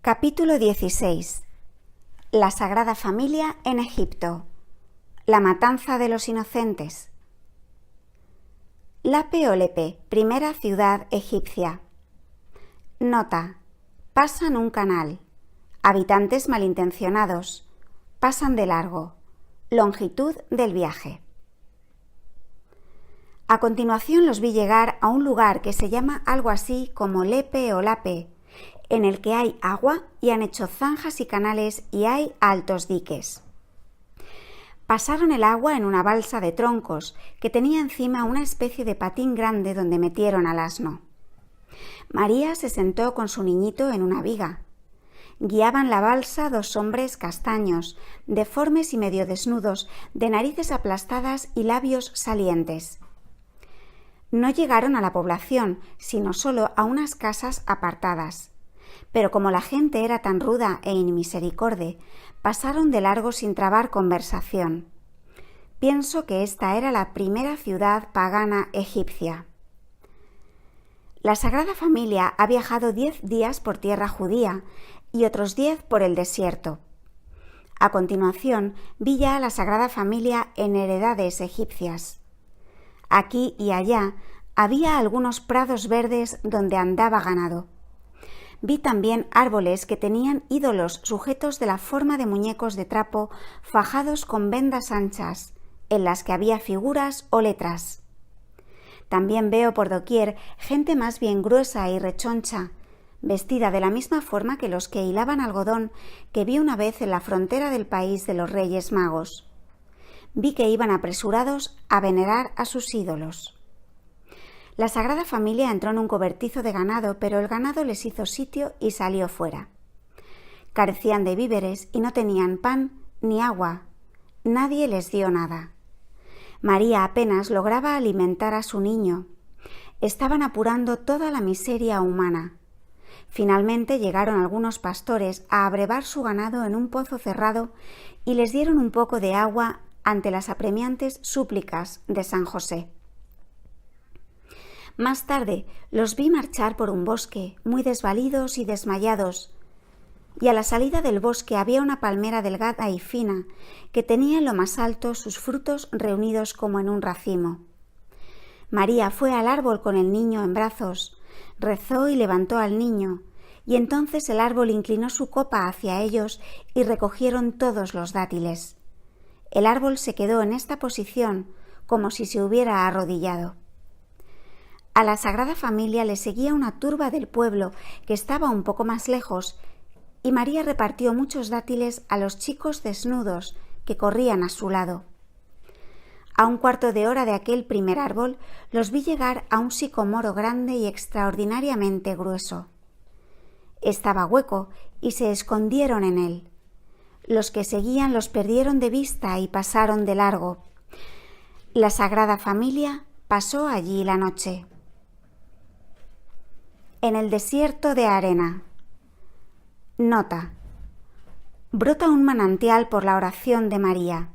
Capítulo 16. La Sagrada Familia en Egipto. La matanza de los inocentes. Lape o Lepe, primera ciudad egipcia. Nota: pasan un canal. Habitantes malintencionados. Pasan de largo. Longitud del viaje. A continuación los vi llegar a un lugar que se llama algo así como Lepe o Lape, en el que hay agua y han hecho zanjas y canales y hay altos diques. Pasaron el agua en una balsa de troncos que tenía encima una especie de patín grande donde metieron al asno. María se sentó con su niñito en una viga. Guiaban la balsa dos hombres castaños, deformes y medio desnudos, de narices aplastadas y labios salientes. No llegaron a la población, sino solo a unas casas apartadas. Pero como la gente era tan ruda e inmisericorde, pasaron de largo sin trabar conversación. Pienso que esta era la primera ciudad pagana egipcia. La Sagrada Familia ha viajado 10 días por tierra judía y otros 10 por el desierto. A continuación, vi ya a la Sagrada Familia en heredades egipcias. Aquí y allá había algunos prados verdes donde andaba ganado. Vi también árboles que tenían ídolos sujetos de la forma de muñecos de trapo fajados con vendas anchas, en las que había figuras o letras. También veo por doquier gente más bien gruesa y rechoncha, vestida de la misma forma que los que hilaban algodón que vi una vez en la frontera del país de los Reyes Magos. Vi que iban apresurados a venerar a sus ídolos. La Sagrada Familia entró en un cobertizo de ganado, pero el ganado les hizo sitio y salió fuera. Carecían de víveres y no tenían pan ni agua. Nadie les dio nada. María apenas lograba alimentar a su niño. Estaban apurando toda la miseria humana. Finalmente llegaron algunos pastores a abrevar su ganado en un pozo cerrado y les dieron un poco de agua ante las apremiantes súplicas de San José. Más tarde los vi marchar por un bosque, muy desvalidos y desmayados, y a la salida del bosque había una palmera delgada y fina que tenía en lo más alto sus frutos reunidos como en un racimo. María fue al árbol con el niño en brazos, rezó y levantó al niño, y entonces el árbol inclinó su copa hacia ellos y recogieron todos los dátiles. El árbol se quedó en esta posición como si se hubiera arrodillado. A la Sagrada Familia le seguía una turba del pueblo que estaba un poco más lejos y María repartió muchos dátiles a los chicos desnudos que corrían a su lado. A un cuarto de hora de aquel primer árbol los vi llegar a un sicomoro grande y extraordinariamente grueso. Estaba hueco y se escondieron en él. Los que seguían los perdieron de vista y pasaron de largo. La Sagrada Familia pasó allí la noche. En el desierto de arena. Nota: brota un manantial por la oración de María,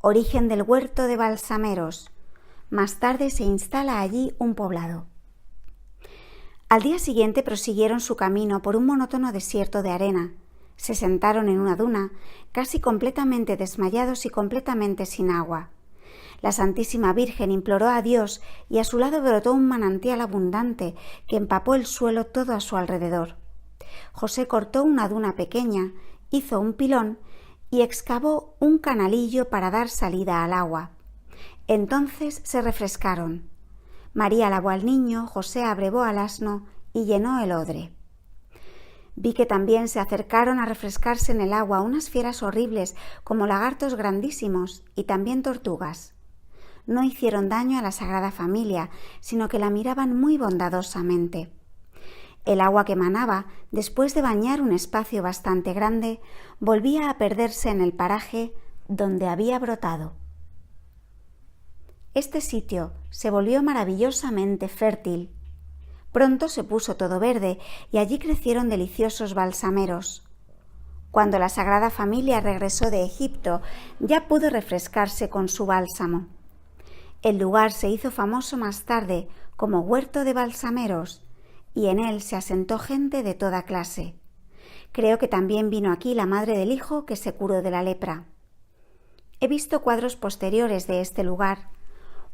origen del huerto de balsameros. Más tarde se instala allí un poblado. Al día siguiente prosiguieron su camino por un monótono desierto de arena. Se sentaron en una duna, casi completamente desmayados y completamente sin agua. La Santísima Virgen imploró a Dios y a su lado brotó un manantial abundante que empapó el suelo todo a su alrededor. José cortó una duna pequeña, hizo un pilón y excavó un canalillo para dar salida al agua. Entonces se refrescaron. María lavó al niño, José abrevó al asno y llenó el odre. Vi que también se acercaron a refrescarse en el agua unas fieras horribles como lagartos grandísimos y también tortugas. No hicieron daño a la Sagrada Familia, sino que la miraban muy bondadosamente. El agua que manaba, después de bañar un espacio bastante grande, volvía a perderse en el paraje donde había brotado. Este sitio se volvió maravillosamente fértil. Pronto se puso todo verde y allí crecieron deliciosos balsameros. Cuando la Sagrada Familia regresó de Egipto, ya pudo refrescarse con su bálsamo. El lugar se hizo famoso más tarde como huerto de balsameros y en él se asentó gente de toda clase. Creo que también vino aquí la madre del hijo que se curó de la lepra. He visto cuadros posteriores de este lugar.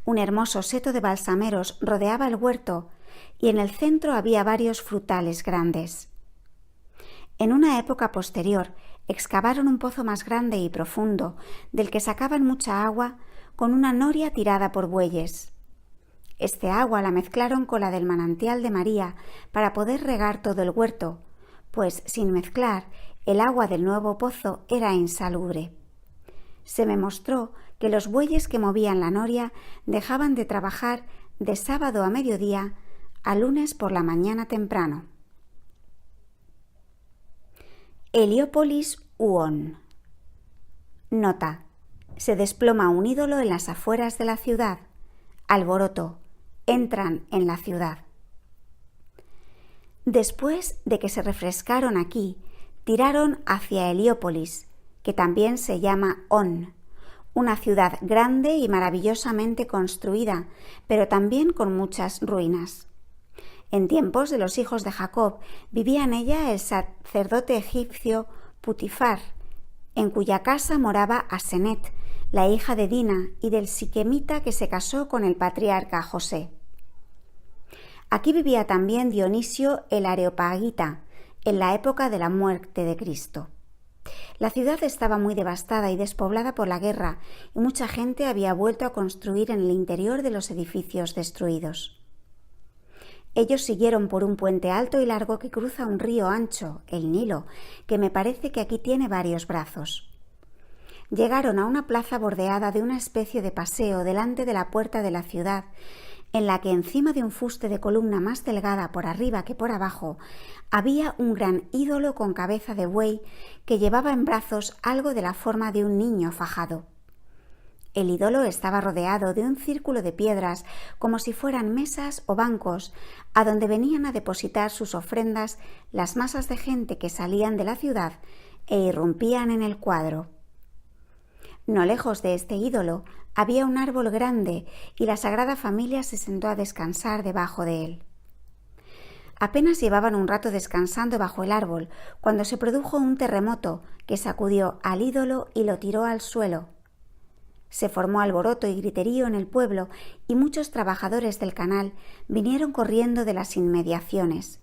Un hermoso seto de balsameros rodeaba el huerto y en el centro había varios frutales grandes. En una época posterior excavaron un pozo más grande y profundo, del que sacaban mucha agua con una noria tirada por bueyes. Este agua la mezclaron con la del manantial de María para poder regar todo el huerto, pues sin mezclar, el agua del nuevo pozo era insalubre. Se me mostró que los bueyes que movían la noria dejaban de trabajar de sábado a mediodía a lunes por la mañana temprano. Heliópolis Huon. Nota: se desploma un ídolo en las afueras de la ciudad. Alboroto: entran en la ciudad. Después de que se refrescaron aquí, tiraron hacia Heliópolis, que también se llama On, una ciudad grande y maravillosamente construida, pero también con muchas ruinas. En tiempos de los hijos de Jacob vivía en ella el sacerdote egipcio Putifar, en cuya casa moraba Asenet, la hija de Dina y del siquemita que se casó con el patriarca José. Aquí vivía también Dionisio el Areopagita, en la época de la muerte de Cristo. La ciudad estaba muy devastada y despoblada por la guerra, y mucha gente había vuelto a construir en el interior de los edificios destruidos. Ellos siguieron por un puente alto y largo que cruza un río ancho, el Nilo, que me parece que aquí tiene varios brazos. Llegaron a una plaza bordeada de una especie de paseo delante de la puerta de la ciudad, en la que encima de un fuste de columna más delgada por arriba que por abajo había un gran ídolo con cabeza de buey que llevaba en brazos algo de la forma de un niño fajado. El ídolo estaba rodeado de un círculo de piedras como si fueran mesas o bancos, a donde venían a depositar sus ofrendas las masas de gente que salían de la ciudad e irrumpían en el cuadro. No lejos de este ídolo había un árbol grande y la Sagrada Familia se sentó a descansar debajo de él. Apenas llevaban un rato descansando bajo el árbol cuando se produjo un terremoto que sacudió al ídolo y lo tiró al suelo. Se formó alboroto y griterío en el pueblo y muchos trabajadores del canal vinieron corriendo de las inmediaciones.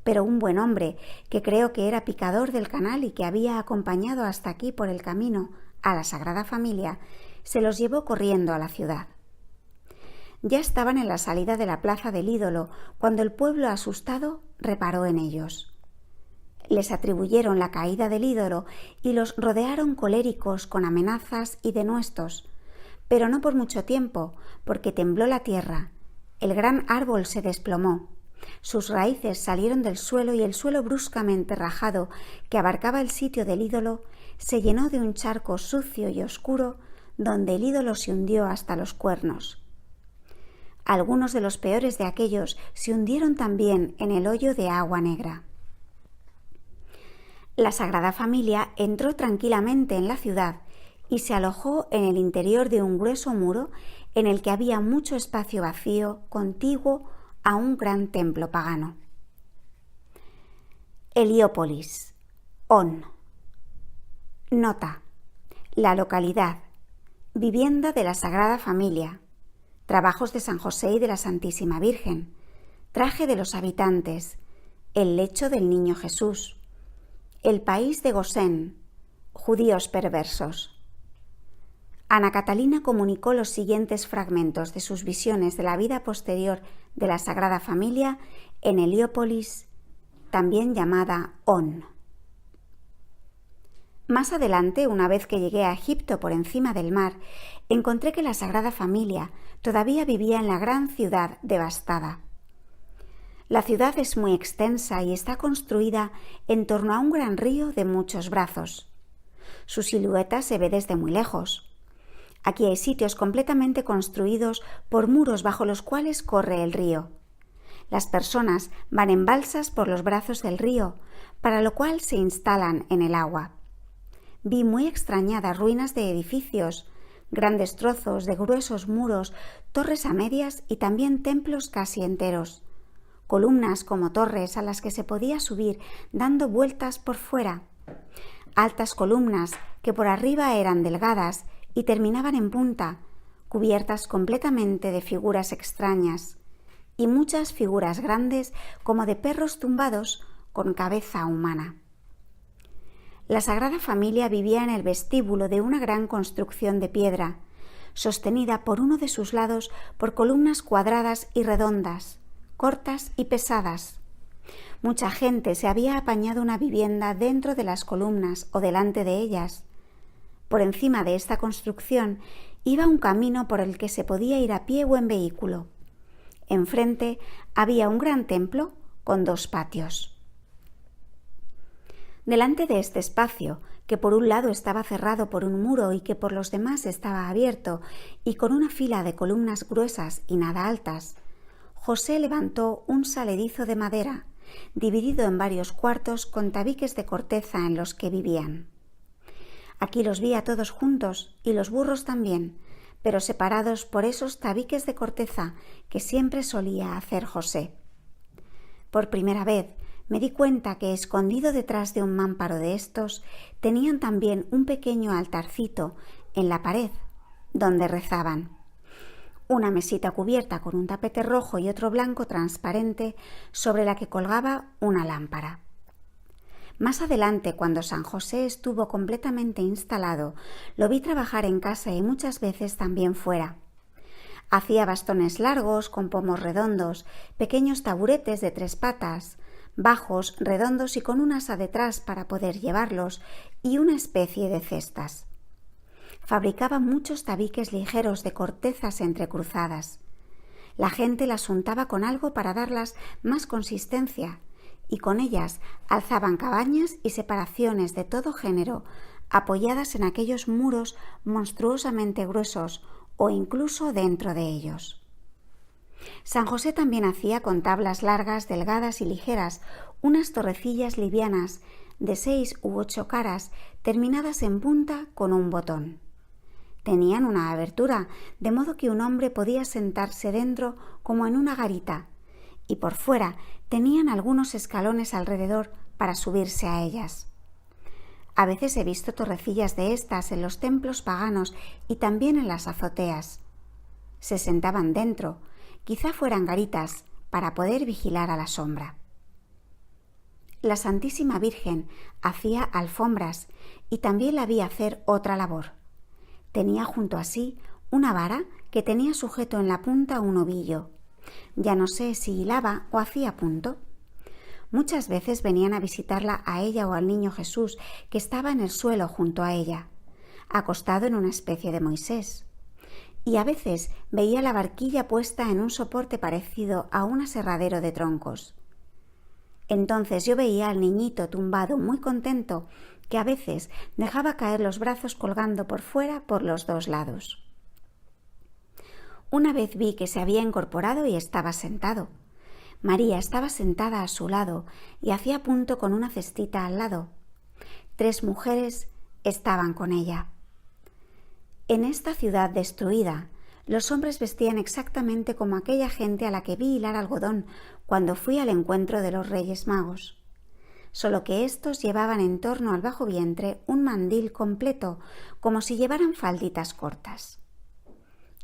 Pero un buen hombre, que creo que era picador del canal y que había acompañado hasta aquí por el camino a la Sagrada Familia, se los llevó corriendo a la ciudad. Ya estaban en la salida de la plaza del ídolo cuando el pueblo asustado reparó en ellos. Les atribuyeron la caída del ídolo y los rodearon coléricos con amenazas y denuestos, pero no por mucho tiempo, porque tembló la tierra, el gran árbol se desplomó, sus raíces salieron del suelo y el suelo bruscamente rajado que abarcaba el sitio del ídolo se llenó de un charco sucio y oscuro donde el ídolo se hundió hasta los cuernos. Algunos de los peores de aquellos se hundieron también en el hoyo de agua negra. La Sagrada Familia entró tranquilamente en la ciudad y se alojó en el interior de un grueso muro en el que había mucho espacio vacío contiguo a un gran templo pagano. Heliópolis, On. Nota: la localidad, vivienda de la Sagrada Familia, trabajos de San José y de la Santísima Virgen, traje de los habitantes, el lecho del niño Jesús, el país de Gosén, judíos perversos. Ana Catalina comunicó los siguientes fragmentos de sus visiones de la vida posterior de la Sagrada Familia en Heliópolis, también llamada On. Más adelante, una vez que llegué a Egipto por encima del mar, encontré que la Sagrada Familia todavía vivía en la gran ciudad devastada. La ciudad es muy extensa y está construida en torno a un gran río de muchos brazos. Su silueta se ve desde muy lejos. Aquí hay sitios completamente construidos por muros bajo los cuales corre el río. Las personas van en balsas por los brazos del río, para lo cual se instalan en el agua. Vi muy extrañadas ruinas de edificios, grandes trozos de gruesos muros, torres a medias y también templos casi enteros, columnas como torres a las que se podía subir dando vueltas por fuera, altas columnas que por arriba eran delgadas y terminaban en punta, cubiertas completamente de figuras extrañas, y muchas figuras grandes como de perros tumbados con cabeza humana. La Sagrada Familia vivía en el vestíbulo de una gran construcción de piedra, sostenida por uno de sus lados por columnas cuadradas y redondas, cortas y pesadas. Mucha gente se había apañado una vivienda dentro de las columnas o delante de ellas. Por encima de esta construcción iba un camino por el que se podía ir a pie o en vehículo. Enfrente había un gran templo con 2 patios. Delante de este espacio, que por un lado estaba cerrado por un muro y que por los demás estaba abierto y con una fila de columnas gruesas y nada altas, José levantó un saledizo de madera, dividido en varios cuartos con tabiques de corteza en los que vivían. Aquí los vi a todos juntos y los burros también, pero separados por esos tabiques de corteza que siempre solía hacer José. Por primera vez me di cuenta que escondido detrás de un mámparo de estos tenían también un pequeño altarcito en la pared donde rezaban. Una mesita cubierta con un tapete rojo y otro blanco transparente sobre la que colgaba una lámpara. Más adelante, cuando San José estuvo completamente instalado, lo vi trabajar en casa y muchas veces también fuera. Hacía bastones largos con pomos redondos, pequeños taburetes de 3 patas, bajos, redondos y con un asa detrás para poder llevarlos, y una especie de cestas. Fabricaba muchos tabiques ligeros de cortezas entrecruzadas. La gente las untaba con algo para darlas más consistencia, y con ellas alzaban cabañas y separaciones de todo género, apoyadas en aquellos muros monstruosamente gruesos o incluso dentro de ellos. San José también hacía con tablas largas, delgadas y ligeras unas torrecillas livianas de 6 u 8 caras terminadas en punta con un botón. Tenían una abertura, de modo que un hombre podía sentarse dentro como en una garita, y por fuera tenían algunos escalones alrededor para subirse a ellas. A veces he visto torrecillas de estas en los templos paganos y también en las azoteas. Se sentaban dentro, quizá fueran garitas, para poder vigilar a la sombra. La Santísima Virgen hacía alfombras y también la vi hacer otra labor. Tenía junto a sí una vara que tenía sujeto en la punta un ovillo. Ya no sé si hilaba o hacía punto. Muchas veces venían a visitarla a ella o al niño Jesús, que estaba en el suelo junto a ella, acostado en una especie de Moisés. Y a veces veía la barquilla puesta en un soporte parecido a un aserradero de troncos. Entonces yo veía al niñito tumbado muy contento, que a veces dejaba caer los brazos colgando por fuera por los 2 lados. Una vez vi que se había incorporado y estaba sentado. María estaba sentada a su lado y hacía punto con una cestita al lado. 3 mujeres estaban con ella. En esta ciudad destruida, los hombres vestían exactamente como aquella gente a la que vi hilar algodón cuando fui al encuentro de los Reyes Magos. Solo que éstos llevaban en torno al bajo vientre un mandil completo, como si llevaran falditas cortas.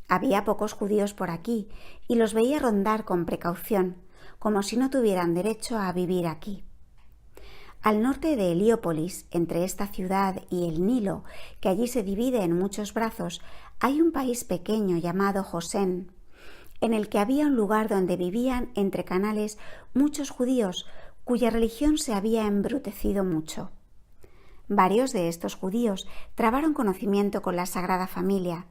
Había pocos judíos por aquí y los veía rondar con precaución, como si no tuvieran derecho a vivir aquí. Al norte de Heliópolis, entre esta ciudad y el Nilo, que allí se divide en muchos brazos, hay un país pequeño llamado Gosén, en el que había un lugar donde vivían entre canales muchos judíos cuya religión se había embrutecido mucho. Varios de estos judíos trabaron conocimiento con la Sagrada Familia,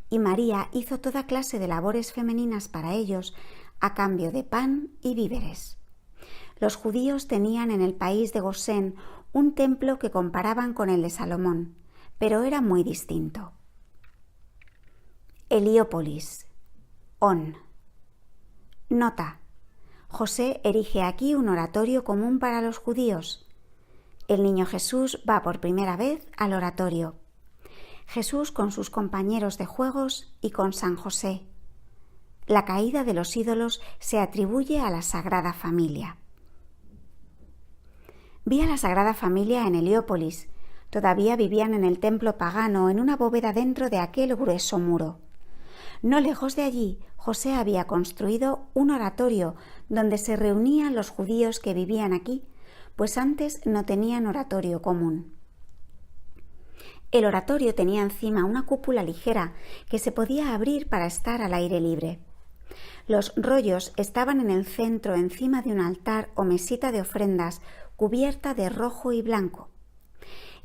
y María hizo toda clase de labores femeninas para ellos a cambio de pan y víveres. Los judíos tenían en el país de Gosén un templo que comparaban con el de Salomón, pero era muy distinto. Heliópolis. On. Nota. José erige aquí un oratorio común para los judíos. El niño Jesús va por primera vez al oratorio. Jesús con sus compañeros de juegos y con San José. la caída de los ídolos se atribuye a la Sagrada Familia. Vi a la Sagrada Familia en Heliópolis. Todavía vivían en el templo pagano, en una bóveda dentro de aquel grueso muro. No lejos de allí, José había construido un oratorio donde se reunían los judíos que vivían aquí, pues antes no tenían oratorio común. El oratorio tenía encima una cúpula ligera que se podía abrir para estar al aire libre. Los rollos estaban en el centro, encima de un altar o mesita de ofrendas cubierta de rojo y blanco.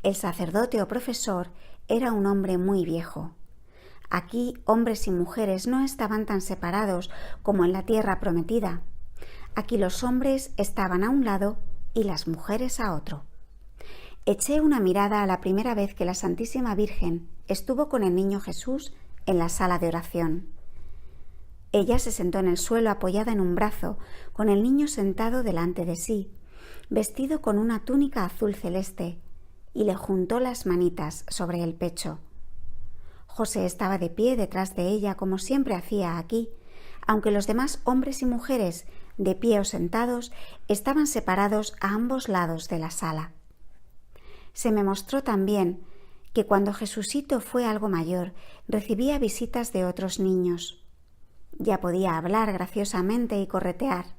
El sacerdote o profesor era un hombre muy viejo. Aquí hombres y mujeres no estaban tan separados como en la tierra prometida. Aquí los hombres estaban a un lado y las mujeres a otro. Eché una mirada a la primera vez que la Santísima Virgen estuvo con el niño Jesús en la sala de oración. Ella se sentó en el suelo apoyada en un brazo, con el niño sentado delante de sí, vestido con una túnica azul celeste, y le juntó las manitas sobre el pecho. José estaba de pie detrás de ella, como siempre hacía aquí, aunque los demás hombres y mujeres, de pie o sentados, estaban separados a ambos lados de la sala. Se me mostró también que cuando Jesucito fue algo mayor, recibía visitas de otros niños. Ya podía hablar graciosamente y corretear.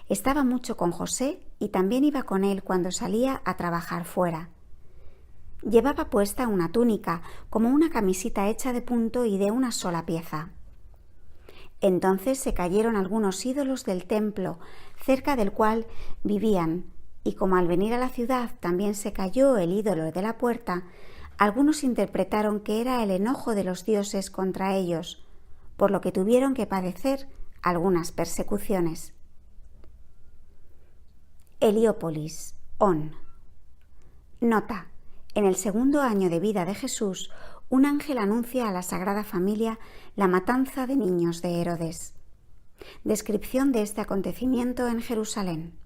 Estaba mucho con José y también iba con él cuando salía a trabajar fuera. Llevaba puesta una túnica, como una camisita hecha de punto y de una sola pieza. Entonces se cayeron algunos ídolos del templo, cerca del cual vivían, y como al venir a la ciudad también se cayó el ídolo de la puerta, algunos interpretaron que era el enojo de los dioses contra ellos, por lo que tuvieron que padecer algunas persecuciones. Heliópolis, On. Nota: en el 2.º año de vida de Jesús, un ángel anuncia a la Sagrada Familia la matanza de niños de Herodes. Descripción de este acontecimiento en Jerusalén.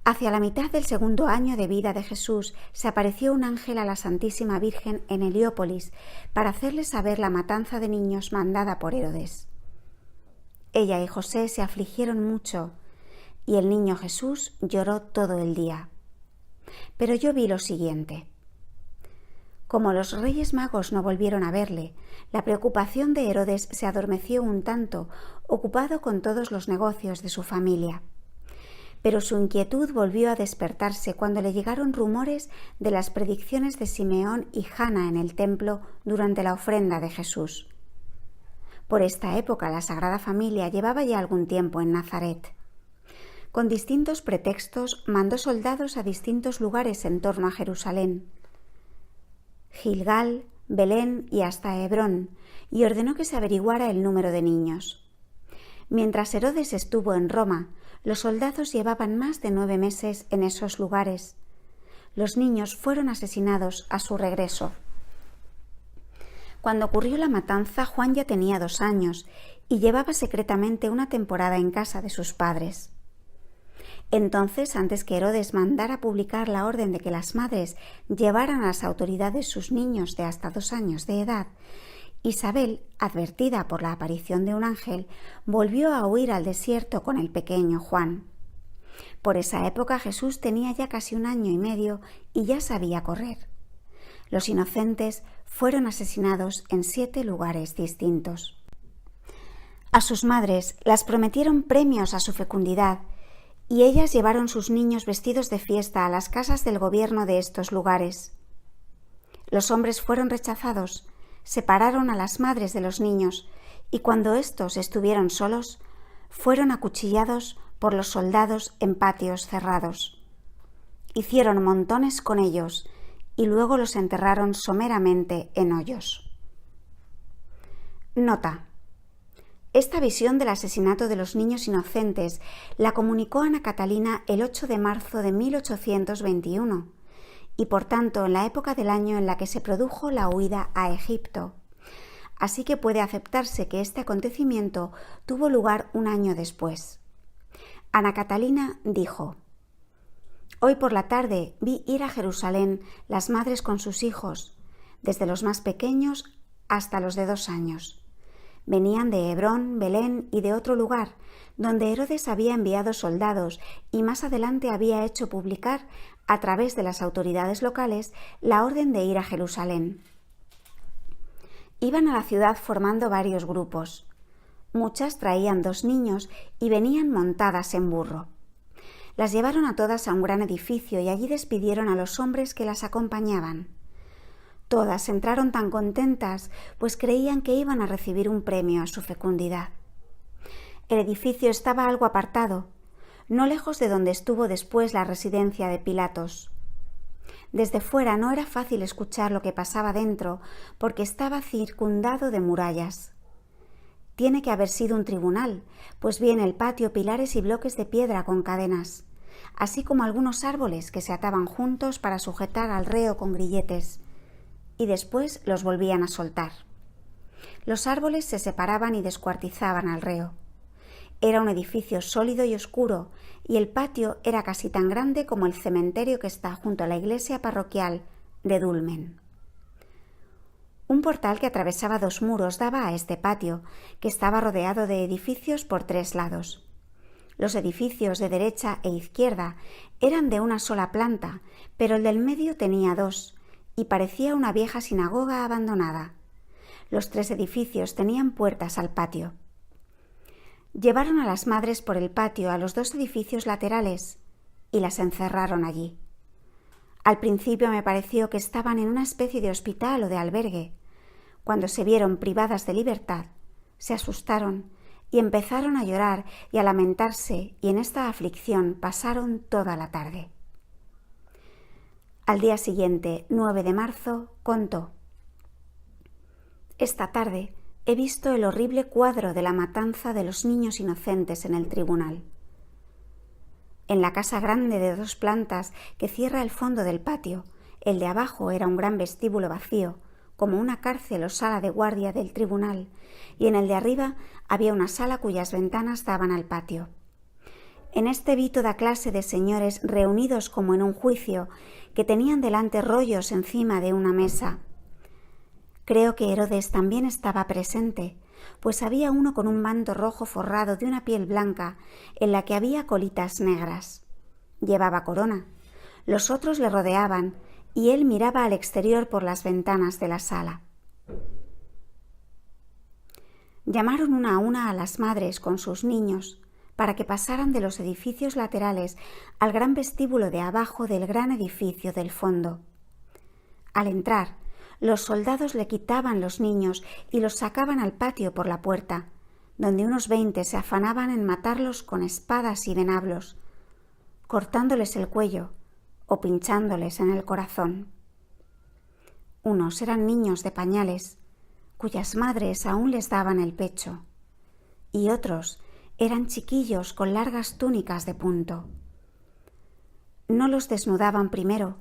Hacia la mitad del 2.º año de vida de Jesús se apareció un ángel a la Santísima Virgen en Heliópolis para hacerle saber la matanza de niños mandada por Herodes. Ella y José se afligieron mucho y el niño Jesús lloró todo el día. Pero yo vi lo siguiente. Como los Reyes Magos no volvieron a verle, la preocupación de Herodes se adormeció un tanto, ocupado con todos los negocios de su familia. Pero su inquietud volvió a despertarse cuando le llegaron rumores de las predicciones de Simeón y Jana en el templo durante la ofrenda de Jesús. Por esta época la Sagrada Familia llevaba ya algún tiempo en Nazaret. Con distintos pretextos mandó soldados a distintos lugares en torno a Jerusalén, Gilgal, Belén y hasta Hebrón, y ordenó que se averiguara el número de niños. Mientras Herodes estuvo en Roma, los soldados llevaban más de 9 meses en esos lugares. Los niños fueron asesinados a su regreso. Cuando ocurrió la matanza, Juan ya tenía 2 años y llevaba secretamente una temporada en casa de sus padres. Entonces, antes que Herodes mandara publicar la orden de que las madres llevaran a las autoridades sus niños de hasta 2 años de edad, Isabel, advertida por la aparición de un ángel, volvió a huir al desierto con el pequeño Juan. Por esa época Jesús tenía ya casi 1 año y medio y ya sabía correr. Los inocentes fueron asesinados en 7 lugares distintos. A sus madres las prometieron premios a su fecundidad y ellas llevaron sus niños vestidos de fiesta a las casas del gobierno de estos lugares. Los hombres fueron rechazados, separaron a las madres de los niños y cuando éstos estuvieron solos, fueron acuchillados por los soldados en patios cerrados. Hicieron montones con ellos y luego los enterraron someramente en hoyos. Nota: esta visión del asesinato de los niños inocentes la comunicó Ana Catalina el 8 de marzo de 1821 y por tanto en la época del año en la que se produjo la huida a Egipto. Así que puede aceptarse que este acontecimiento tuvo lugar 1 año después. Ana Catalina dijo: «Hoy por la tarde vi ir a Jerusalén las madres con sus hijos, desde los más pequeños hasta los de 2 años. Venían de Hebrón, Belén y de otro lugar, donde Herodes había enviado soldados y más adelante había hecho publicar, a través de las autoridades locales, la orden de ir a Jerusalén. Iban a la ciudad formando varios grupos. Muchas traían 2 niños y venían montadas en burro. Las llevaron a todas a un gran edificio y allí despidieron a los hombres que las acompañaban. Todas entraron tan contentas, pues creían que iban a recibir un premio a su fecundidad. El edificio estaba algo apartado, no lejos de donde estuvo después la residencia de Pilatos. Desde fuera no era fácil escuchar lo que pasaba dentro, porque estaba circundado de murallas. Tiene que haber sido un tribunal, pues vi en el patio pilares y bloques de piedra con cadenas, así como algunos árboles que se ataban juntos para sujetar al reo con grilletes, y después los volvían a soltar. Los árboles se separaban y descuartizaban al reo. Era un edificio sólido y oscuro, y el patio era casi tan grande como el cementerio que está junto a la iglesia parroquial de Dulmen. Un portal que atravesaba 2 muros daba a este patio, que estaba rodeado de edificios por 3 lados. Los edificios de derecha e izquierda eran de una sola planta, pero el del medio tenía 2, y parecía una vieja sinagoga abandonada. Los 3 edificios tenían puertas al patio. Llevaron a las madres por el patio a los 2 edificios laterales y las encerraron allí. Al principio me pareció que estaban en una especie de hospital o de albergue. Cuando se vieron privadas de libertad, se asustaron y empezaron a llorar y a lamentarse, y en esta aflicción pasaron toda la tarde. Al día siguiente, 9 de marzo, contó: Esta tarde he visto el horrible cuadro de la matanza de los niños inocentes en el tribunal. En la casa grande de 2 plantas que cierra el fondo del patio, el de abajo era un gran vestíbulo vacío, como una cárcel o sala de guardia del tribunal, y en el de arriba había una sala cuyas ventanas daban al patio. En este vi toda clase de señores reunidos como en un juicio, que tenían delante rollos encima de una mesa. Creo que Herodes también estaba presente, pues había uno con un manto rojo forrado de una piel blanca, en la que había colitas negras. Llevaba corona. Los otros le rodeaban, y él miraba al exterior por las ventanas de la sala. Llamaron una a una a las madres con sus niños, para que pasaran de los edificios laterales al gran vestíbulo de abajo del gran edificio del fondo. Al entrar, los soldados le quitaban los niños y los sacaban al patio por la puerta, donde unos 20 se afanaban en matarlos con espadas y venablos, cortándoles el cuello o pinchándoles en el corazón. Unos eran niños de pañales, cuyas madres aún les daban el pecho, y otros eran chiquillos con largas túnicas de punto. No los desnudaban primero,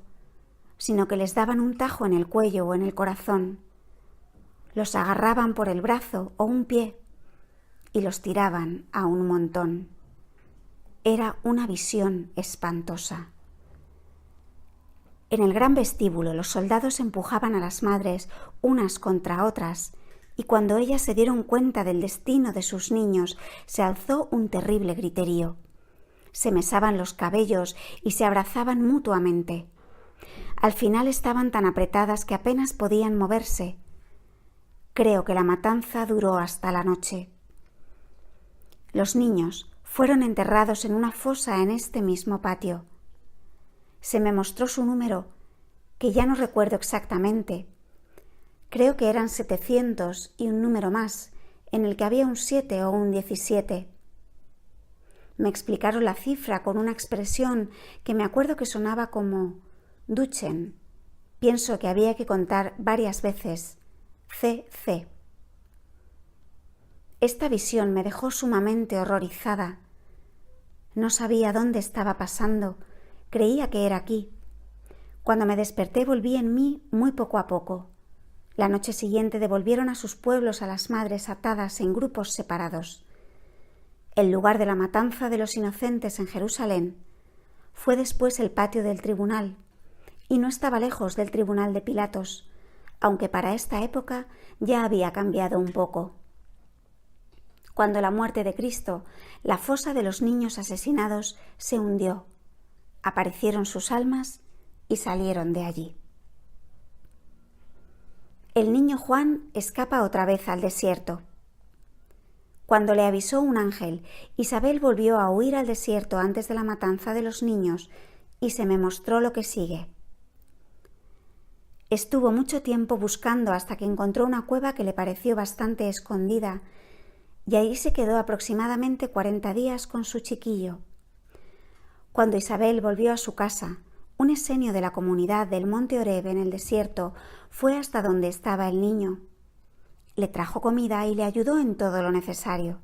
sino que les daban un tajo en el cuello o en el corazón. Los agarraban por el brazo o un pie y los tiraban a un montón. Era una visión espantosa. En el gran vestíbulo los soldados empujaban a las madres unas contra otras, y cuando ellas se dieron cuenta del destino de sus niños, se alzó un terrible griterío. Se mesaban los cabellos y se abrazaban mutuamente. Al final estaban tan apretadas que apenas podían moverse. Creo que la matanza duró hasta la noche. Los niños fueron enterrados en una fosa en este mismo patio. Se me mostró su número, que ya no recuerdo exactamente. Creo que eran 700 y un número más, en el que había un 7 o un 17. Me explicaron la cifra con una expresión que me acuerdo que sonaba como Duchen. Pienso que había que contar varias veces CC. Esta visión me dejó sumamente horrorizada. No sabía dónde estaba pasando, creía que era aquí. Cuando me desperté volví en mí muy poco a poco. La noche siguiente devolvieron a sus pueblos a las madres atadas en grupos separados. El lugar de la matanza de los inocentes en Jerusalén fue después el patio del tribunal, y no estaba lejos del tribunal de Pilatos, aunque para esta época ya había cambiado un poco. Cuando la muerte de Cristo, la fosa de los niños asesinados se hundió. Aparecieron sus almas y salieron de allí. El niño Juan escapa otra vez al desierto. Cuando le avisó un ángel, Isabel volvió a huir al desierto antes de la matanza de los niños y se me mostró lo que sigue. Estuvo mucho tiempo buscando hasta que encontró una cueva que le pareció bastante escondida y ahí se quedó aproximadamente 40 días con su chiquillo. Cuando Isabel volvió a su casa, un esenio de la comunidad del monte Horeb en el desierto fue hasta donde estaba el niño. Le trajo comida y le ayudó en todo lo necesario.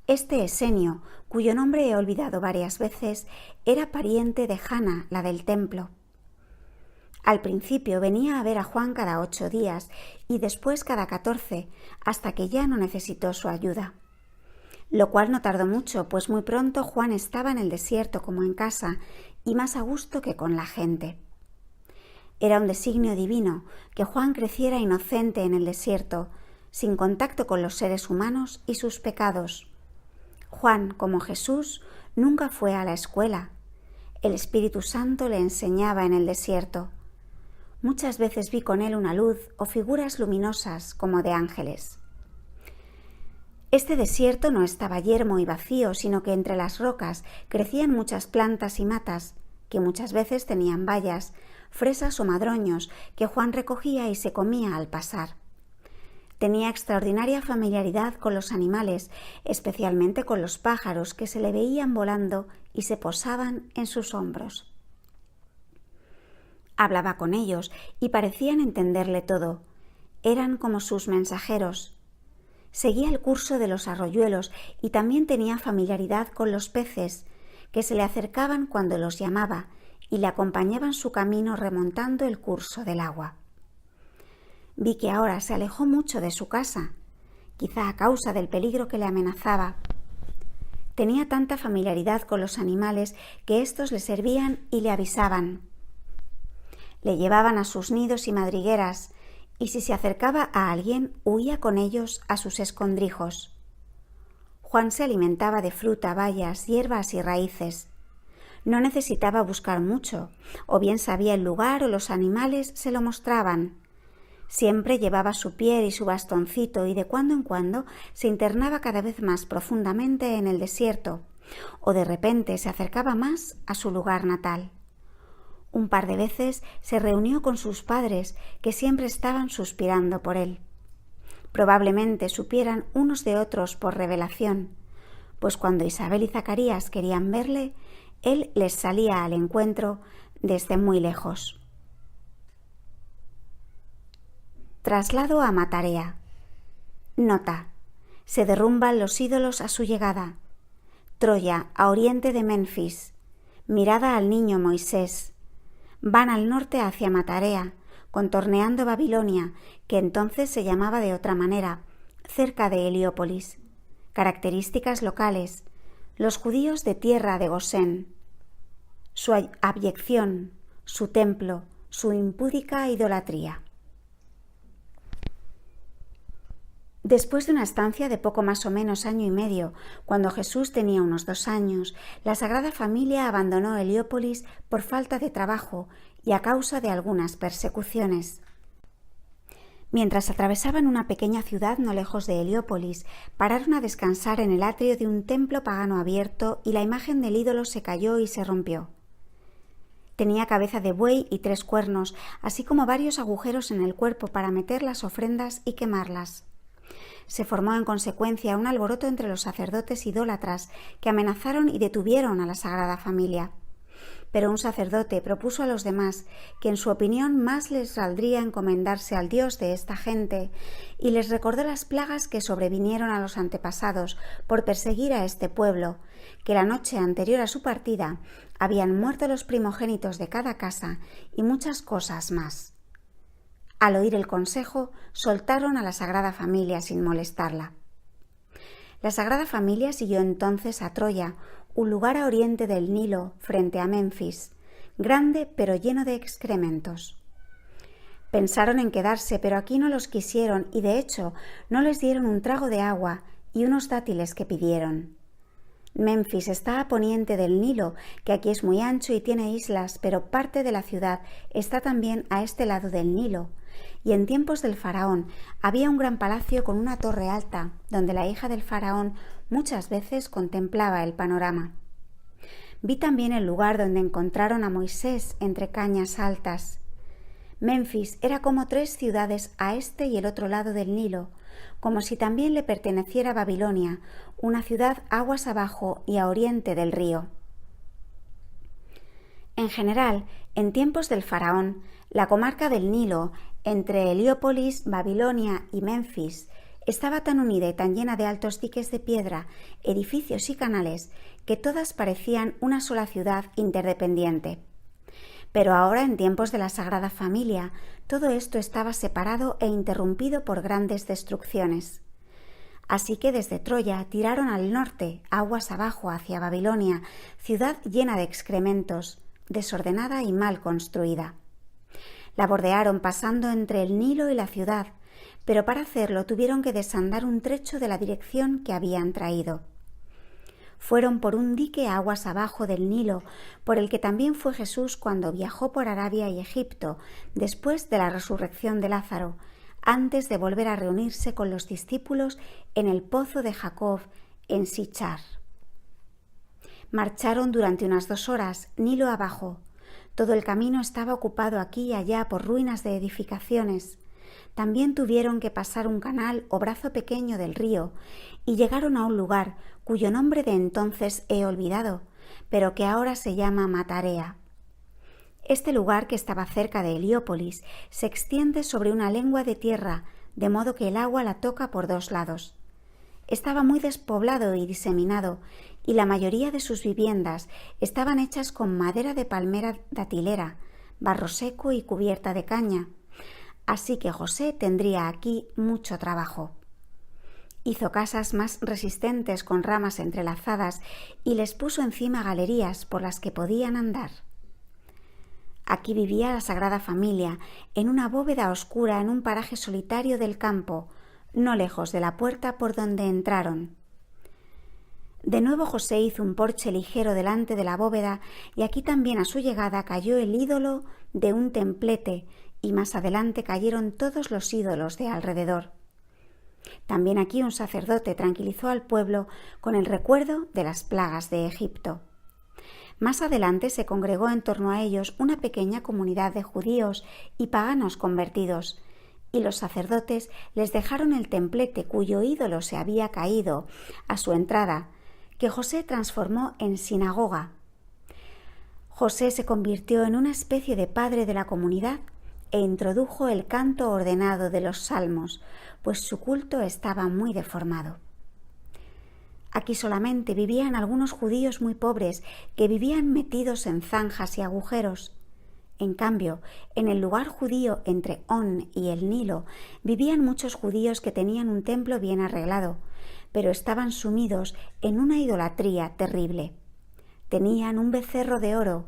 Este esenio, cuyo nombre he olvidado varias veces, era pariente de Jana, la del templo. Al principio venía a ver a Juan cada 8 días y después cada 14, hasta que ya no necesitó su ayuda. Lo cual no tardó mucho, pues muy pronto Juan estaba en el desierto como en casa y más a gusto que con la gente. Era un designio divino que Juan creciera inocente en el desierto, sin contacto con los seres humanos y sus pecados. Juan, como Jesús, nunca fue a la escuela. El Espíritu Santo le enseñaba en el desierto. Muchas veces vi con él una luz o figuras luminosas como de ángeles. Este desierto no estaba yermo y vacío, sino que entre las rocas crecían muchas plantas y matas, que muchas veces tenían bayas, fresas o madroños que Juan recogía y se comía al pasar. Tenía extraordinaria familiaridad con los animales, especialmente con los pájaros que se le veían volando y se posaban en sus hombros. Hablaba con ellos y parecían entenderle todo. Eran como sus mensajeros. Seguía el curso de los arroyuelos y también tenía familiaridad con los peces, que se le acercaban cuando los llamaba y le acompañaban su camino remontando el curso del agua. Vi que ahora se alejó mucho de su casa, quizá a causa del peligro que le amenazaba. Tenía tanta familiaridad con los animales que éstos le servían y le avisaban. Le llevaban a sus nidos y madrigueras, y si se acercaba a alguien, huía con ellos a sus escondrijos. Juan se alimentaba de fruta, bayas, hierbas y raíces. No necesitaba buscar mucho, o bien sabía el lugar o los animales se lo mostraban. Siempre llevaba su piel y su bastoncito y de cuando en cuando se internaba cada vez más profundamente en el desierto, o de repente se acercaba más a su lugar natal. Un par de veces se reunió con sus padres, que siempre estaban suspirando por él. Probablemente supieran unos de otros por revelación, pues cuando Isabel y Zacarías querían verle, él les salía al encuentro desde muy lejos. Traslado a Matarea. Nota: se derrumban los ídolos a su llegada. Troya, a oriente de Menfis. Mirada al niño Moisés. Van al norte hacia Matarea, contorneando Babilonia, que entonces se llamaba de otra manera, cerca de Heliópolis. Características locales: los judíos de tierra de Gosén. Su abyección, su templo, su impúdica idolatría. Después de una estancia de poco más o menos año y medio, cuando Jesús tenía unos 2 años, la Sagrada Familia abandonó Heliópolis por falta de trabajo y a causa de algunas persecuciones. Mientras atravesaban una pequeña ciudad no lejos de Heliópolis, pararon a descansar en el atrio de un templo pagano abierto y la imagen del ídolo se cayó y se rompió. Tenía cabeza de buey y 3 cuernos, así como varios agujeros en el cuerpo para meter las ofrendas y quemarlas. Se formó en consecuencia un alboroto entre los sacerdotes idólatras que amenazaron y detuvieron a la Sagrada Familia. Pero un sacerdote propuso a los demás que en su opinión más les saldría encomendarse al Dios de esta gente y les recordó las plagas que sobrevinieron a los antepasados por perseguir a este pueblo, que la noche anterior a su partida habían muerto los primogénitos de cada casa y muchas cosas más. Al oír el consejo, soltaron a la Sagrada Familia sin molestarla. La Sagrada Familia siguió entonces a Troya, un lugar a oriente del Nilo, frente a Menfis, grande pero lleno de excrementos. Pensaron en quedarse, pero aquí no los quisieron y de hecho no les dieron un trago de agua y unos dátiles que pidieron. Menfis está a poniente del Nilo, que aquí es muy ancho y tiene islas, pero parte de la ciudad está también a este lado del Nilo. Y en tiempos del faraón había un gran palacio con una torre alta, donde la hija del faraón muchas veces contemplaba el panorama. Vi también el lugar donde encontraron a Moisés entre cañas altas. Menfis era como 3 ciudades a este y el otro lado del Nilo, como si también le perteneciera Babilonia, una ciudad aguas abajo y a oriente del río. En general, en tiempos del faraón, la comarca del Nilo, entre Heliópolis, Babilonia y Menfis, estaba tan unida y tan llena de altos diques de piedra, edificios y canales, que todas parecían una sola ciudad interdependiente. Pero ahora, en tiempos de la Sagrada Familia, todo esto estaba separado e interrumpido por grandes destrucciones. Así que desde Troya tiraron al norte, aguas abajo hacia Babilonia, ciudad llena de excrementos, desordenada y mal construida. La bordearon pasando entre el Nilo y la ciudad, pero para hacerlo tuvieron que desandar un trecho de la dirección que habían traído. Fueron por un dique aguas abajo del Nilo, por el que también fue Jesús cuando viajó por Arabia y Egipto, después de la resurrección de Lázaro, antes de volver a reunirse con los discípulos en el pozo de Jacob en Sichar. Marcharon durante unas 2 horas, Nilo abajo. Todo el camino estaba ocupado aquí y allá por ruinas de edificaciones. También tuvieron que pasar un canal o brazo pequeño del río y llegaron a un lugar cuyo nombre de entonces he olvidado, pero que ahora se llama Matarea. Este lugar, que estaba cerca de Heliópolis, se extiende sobre una lengua de tierra, de modo que el agua la toca por 2 lados. Estaba muy despoblado y diseminado, y la mayoría de sus viviendas estaban hechas con madera de palmera datilera, barro seco y cubierta de caña. Así que José tendría aquí mucho trabajo. Hizo casas más resistentes con ramas entrelazadas y les puso encima galerías por las que podían andar. Aquí vivía la Sagrada Familia, en una bóveda oscura en un paraje solitario del campo, no lejos de la puerta por donde entraron. De nuevo José hizo un porche ligero delante de la bóveda y aquí también a su llegada cayó el ídolo de un templete y más adelante cayeron todos los ídolos de alrededor. También aquí un sacerdote tranquilizó al pueblo con el recuerdo de las plagas de Egipto. Más adelante se congregó en torno a ellos una pequeña comunidad de judíos y paganos convertidos, y los sacerdotes les dejaron el templete cuyo ídolo se había caído a su entrada, que José transformó en sinagoga. José se convirtió en una especie de padre de la comunidad e introdujo el canto ordenado de los salmos, pues su culto estaba muy deformado. Aquí solamente vivían algunos judíos muy pobres que vivían metidos en zanjas y agujeros. En cambio, en el lugar judío entre On y el Nilo vivían muchos judíos que tenían un templo bien arreglado, pero estaban sumidos en una idolatría terrible. Tenían un becerro de oro,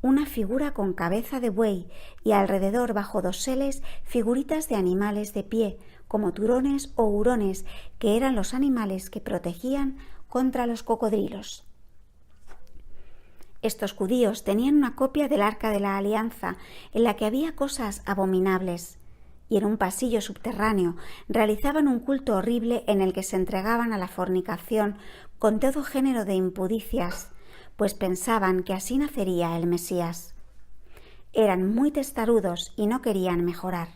una figura con cabeza de buey y alrededor bajo doseles figuritas de animales de pie, como turones o hurones, que eran los animales que protegían contra los cocodrilos. Estos judíos tenían una copia del Arca de la Alianza en la que había cosas abominables, y en un pasillo subterráneo realizaban un culto horrible en el que se entregaban a la fornicación con todo género de impudicias, pues pensaban que así nacería el Mesías. Eran muy testarudos y no querían mejorar.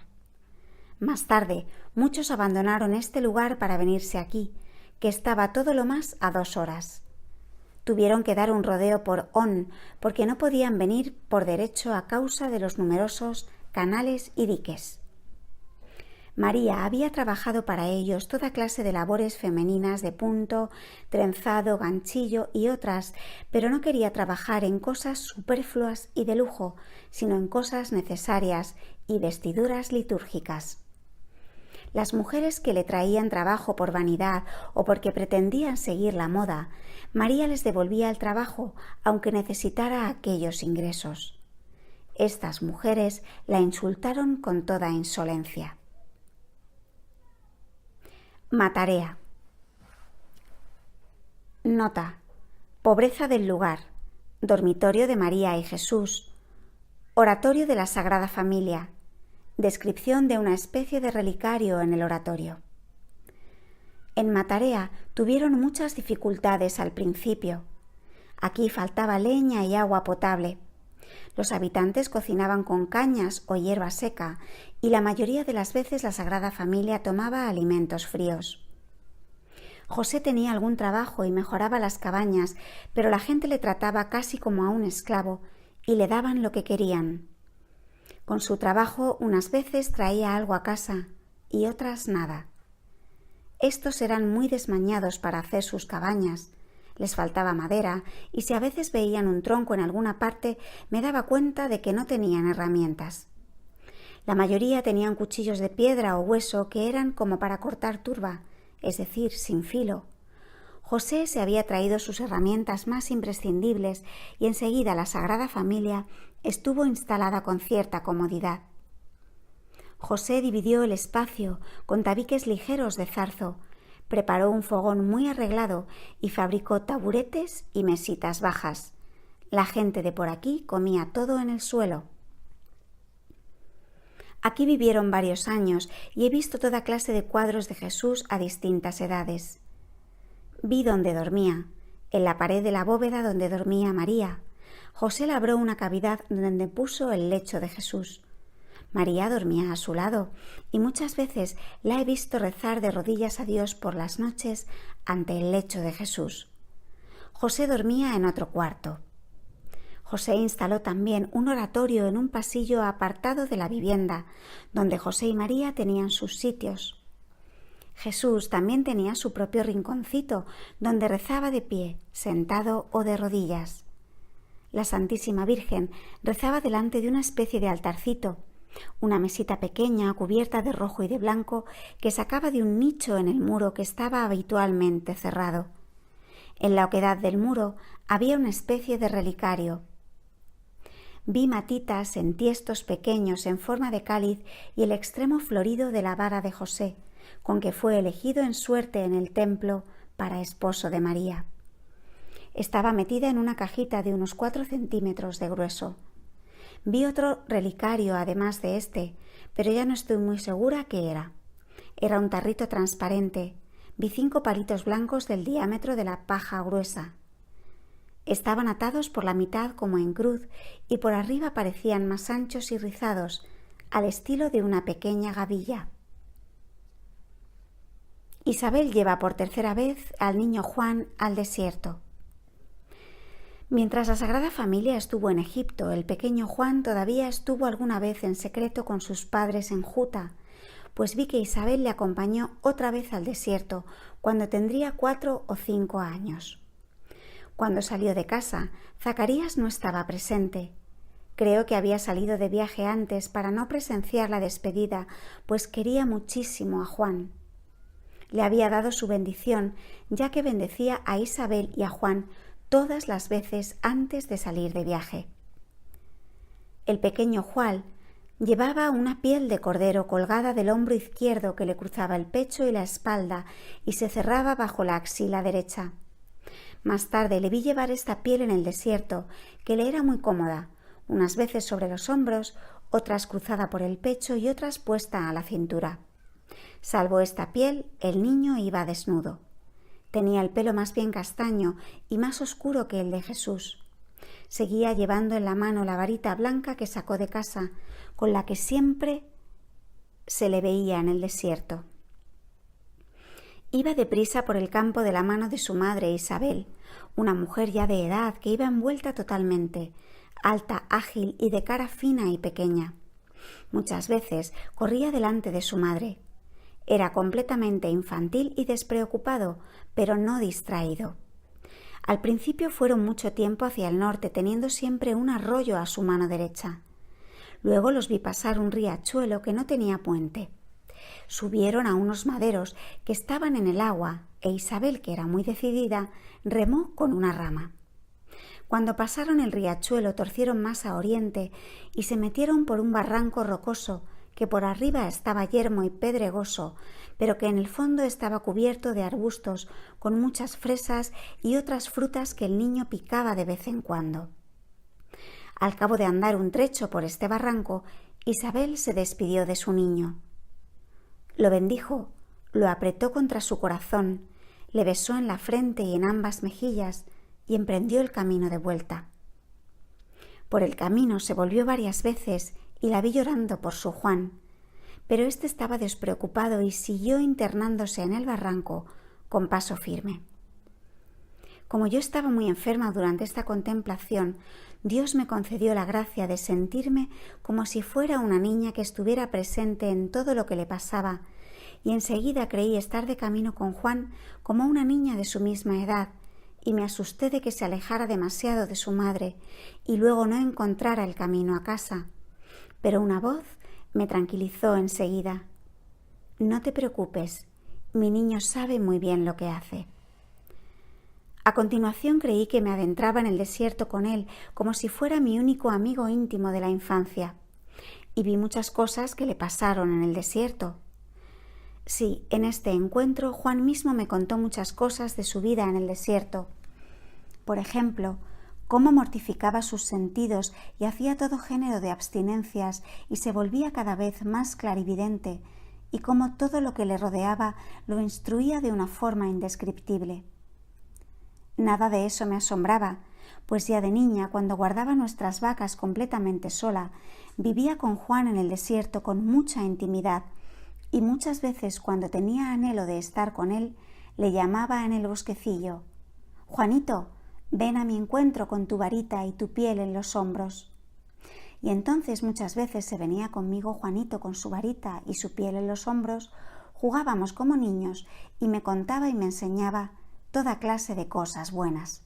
Más tarde, muchos abandonaron este lugar para venirse aquí, que estaba todo lo más a 2 horas. Tuvieron que dar un rodeo por On, porque no podían venir por derecho a causa de los numerosos canales y diques. María había trabajado para ellos toda clase de labores femeninas de punto, trenzado, ganchillo y otras, pero no quería trabajar en cosas superfluas y de lujo, sino en cosas necesarias y vestiduras litúrgicas. Las mujeres que le traían trabajo por vanidad o porque pretendían seguir la moda, María les devolvía el trabajo, aunque necesitara aquellos ingresos. Estas mujeres la insultaron con toda insolencia. Matarea. Nota: pobreza del lugar, dormitorio de María y Jesús, oratorio de la Sagrada Familia, descripción de una especie de relicario en el oratorio. En Matarea tuvieron muchas dificultades al principio. Aquí faltaba leña y agua potable. Los habitantes cocinaban con cañas o hierba seca y la mayoría de las veces la Sagrada Familia tomaba alimentos fríos. José tenía algún trabajo y mejoraba las cabañas, pero la gente le trataba casi como a un esclavo y le daban lo que querían. Con su trabajo unas veces traía algo a casa y otras nada. Estos eran muy desmañados para hacer sus cabañas. Les faltaba madera y si a veces veían un tronco en alguna parte me daba cuenta de que no tenían herramientas. La mayoría tenían cuchillos de piedra o hueso que eran como para cortar turba, es decir, sin filo. José se había traído sus herramientas más imprescindibles y enseguida la Sagrada Familia estuvo instalada con cierta comodidad. José dividió el espacio con tabiques ligeros de zarzo, preparó un fogón muy arreglado y fabricó taburetes y mesitas bajas. La gente de por aquí comía todo en el suelo. Aquí vivieron varios años y he visto toda clase de cuadros de Jesús a distintas edades. Vi donde dormía, en la pared de la bóveda donde dormía María. José labró una cavidad donde puso el lecho de Jesús. María dormía a su lado y muchas veces la he visto rezar de rodillas a Dios por las noches ante el lecho de Jesús. José dormía en otro cuarto. José instaló también un oratorio en un pasillo apartado de la vivienda, donde José y María tenían sus sitios. Jesús también tenía su propio rinconcito, donde rezaba de pie, sentado o de rodillas. La Santísima Virgen rezaba delante de una especie de altarcito, una mesita pequeña cubierta de rojo y de blanco que sacaba de un nicho en el muro que estaba habitualmente cerrado. En la oquedad del muro había una especie de relicario. Vi matitas en tiestos pequeños en forma de cáliz y el extremo florido de la vara de José, con que fue elegido en suerte en el templo para esposo de María. Estaba metida en una cajita de unos 4 centímetros de grueso. Vi otro relicario además de este, pero ya no estoy muy segura qué era. Era un tarrito transparente. Vi 5 palitos blancos del diámetro de la paja gruesa. Estaban atados por la mitad como en cruz y por arriba parecían más anchos y rizados, al estilo de una pequeña gavilla. Isabel lleva por tercera vez al niño Juan al desierto. Mientras la Sagrada Familia estuvo en Egipto, el pequeño Juan todavía estuvo alguna vez en secreto con sus padres en Juta, pues vi que Isabel le acompañó otra vez al desierto cuando tendría 4 o 5 años. Cuando salió de casa, Zacarías no estaba presente. Creo que había salido de viaje antes para no presenciar la despedida, pues quería muchísimo a Juan. Le había dado su bendición, ya que bendecía a Isabel y a Juan todas las veces antes de salir de viaje. El pequeño Juan llevaba una piel de cordero colgada del hombro izquierdo que le cruzaba el pecho y la espalda y se cerraba bajo la axila derecha. Más tarde le vi llevar esta piel en el desierto, que le era muy cómoda, unas veces sobre los hombros, otras cruzada por el pecho y otras puesta a la cintura. Salvo esta piel, el niño iba desnudo. Tenía el pelo más bien castaño y más oscuro que el de Jesús. Seguía llevando en la mano la varita blanca que sacó de casa, con la que siempre se le veía en el desierto. Iba deprisa por el campo de la mano de su madre Isabel, una mujer ya de edad que iba envuelta totalmente, alta, ágil y de cara fina y pequeña. Muchas veces corría delante de su madre. Era completamente infantil y despreocupado, pero no distraído. Al principio fueron mucho tiempo hacia el norte, teniendo siempre un arroyo a su mano derecha. Luego los vi pasar un riachuelo que no tenía puente. Subieron a unos maderos que estaban en el agua e Isabel, que era muy decidida, remó con una rama. Cuando pasaron el riachuelo torcieron más a oriente y se metieron por un barranco rocoso que por arriba estaba yermo y pedregoso, pero que en el fondo estaba cubierto de arbustos con muchas fresas y otras frutas que el niño picaba de vez en cuando. Al cabo de andar un trecho por este barranco, Isabel se despidió de su niño. Lo bendijo, lo apretó contra su corazón, le besó en la frente y en ambas mejillas y emprendió el camino de vuelta. Por el camino se volvió varias veces y la vi llorando por su Juan, pero éste estaba despreocupado y siguió internándose en el barranco con paso firme. Como yo estaba muy enferma durante esta contemplación, Dios me concedió la gracia de sentirme como si fuera una niña que estuviera presente en todo lo que le pasaba, y enseguida creí estar de camino con Juan como una niña de su misma edad, y me asusté de que se alejara demasiado de su madre y luego no encontrara el camino a casa. Pero una voz me tranquilizó enseguida. No te preocupes, mi niño sabe muy bien lo que hace. A continuación creí que me adentraba en el desierto con él, como si fuera mi único amigo íntimo de la infancia, y vi muchas cosas que le pasaron en el desierto. Sí, en este encuentro Juan mismo me contó muchas cosas de su vida en el desierto. Por ejemplo, cómo mortificaba sus sentidos y hacía todo género de abstinencias y se volvía cada vez más clarividente, y cómo todo lo que le rodeaba lo instruía de una forma indescriptible. Nada de eso me asombraba, pues ya de niña, cuando guardaba nuestras vacas completamente sola, vivía con Juan en el desierto con mucha intimidad, y muchas veces cuando tenía anhelo de estar con él, le llamaba en el bosquecillo: «Juanito, ven a mi encuentro con tu varita y tu piel en los hombros». Y entonces muchas veces se venía conmigo Juanito con su varita y su piel en los hombros, jugábamos como niños y me contaba y me enseñaba toda clase de cosas buenas.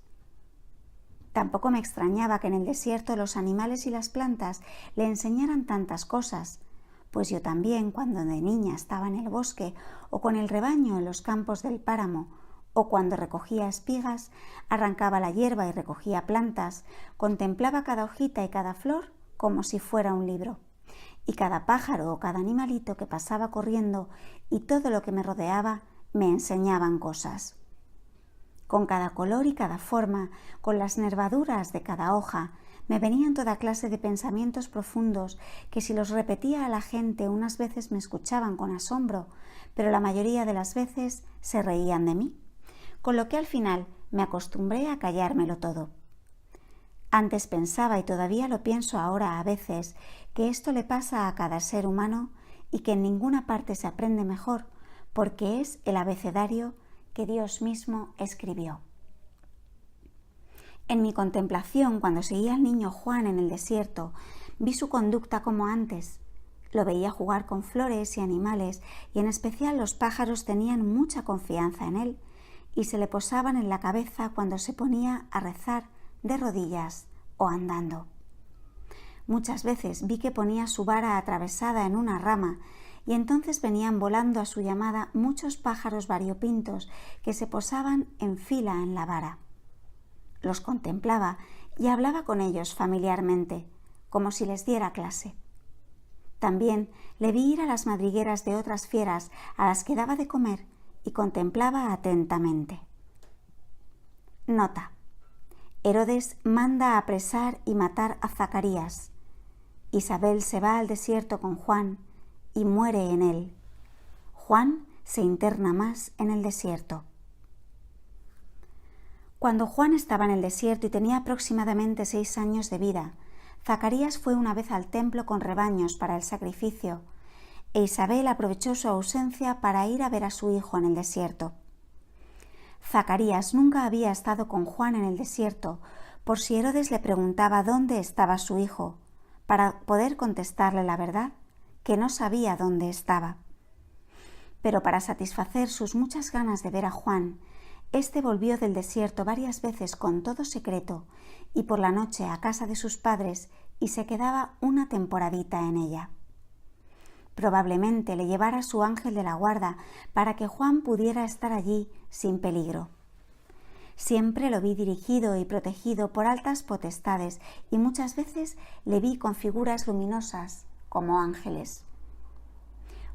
Tampoco me extrañaba que en el desierto los animales y las plantas le enseñaran tantas cosas, pues yo también, cuando de niña estaba en el bosque o con el rebaño en los campos del páramo, o cuando recogía espigas, arrancaba la hierba y recogía plantas, contemplaba cada hojita y cada flor como si fuera un libro, y cada pájaro o cada animalito que pasaba corriendo y todo lo que me rodeaba me enseñaban cosas. Con cada color y cada forma, con las nervaduras de cada hoja, me venían toda clase de pensamientos profundos que si los repetía a la gente unas veces me escuchaban con asombro, pero la mayoría de las veces se reían de mí, con lo que al final me acostumbré a callármelo todo. Antes pensaba, y todavía lo pienso ahora a veces, que esto le pasa a cada ser humano y que en ninguna parte se aprende mejor, porque es el abecedario que Dios mismo escribió. En mi contemplación, cuando seguía al niño Juan en el desierto, vi su conducta como antes. Lo veía jugar con flores y animales, y en especial los pájaros tenían mucha confianza en él, y se le posaban en la cabeza cuando se ponía a rezar de rodillas o andando. Muchas veces vi que ponía su vara atravesada en una rama, y entonces venían volando a su llamada muchos pájaros variopintos que se posaban en fila en la vara. Los contemplaba y hablaba con ellos familiarmente, como si les diera clase. También le vi ir a las madrigueras de otras fieras a las que daba de comer y contemplaba atentamente. Nota: Herodes manda apresar y matar a Zacarías. Isabel se va al desierto con Juan y muere en él. Juan se interna más en el desierto. Cuando Juan estaba en el desierto y tenía aproximadamente 6 años de vida, Zacarías fue una vez al templo con rebaños para el sacrificio, e Isabel aprovechó su ausencia para ir a ver a su hijo en el desierto. Zacarías nunca había estado con Juan en el desierto, por si Herodes le preguntaba dónde estaba su hijo, para poder contestarle la verdad, que no sabía dónde estaba. Pero para satisfacer sus muchas ganas de ver a Juan, éste volvió del desierto varias veces con todo secreto y por la noche a casa de sus padres y se quedaba una temporadita en ella. Probablemente le llevara su ángel de la guarda para que Juan pudiera estar allí sin peligro. Siempre lo vi dirigido y protegido por altas potestades y muchas veces le vi con figuras luminosas como ángeles.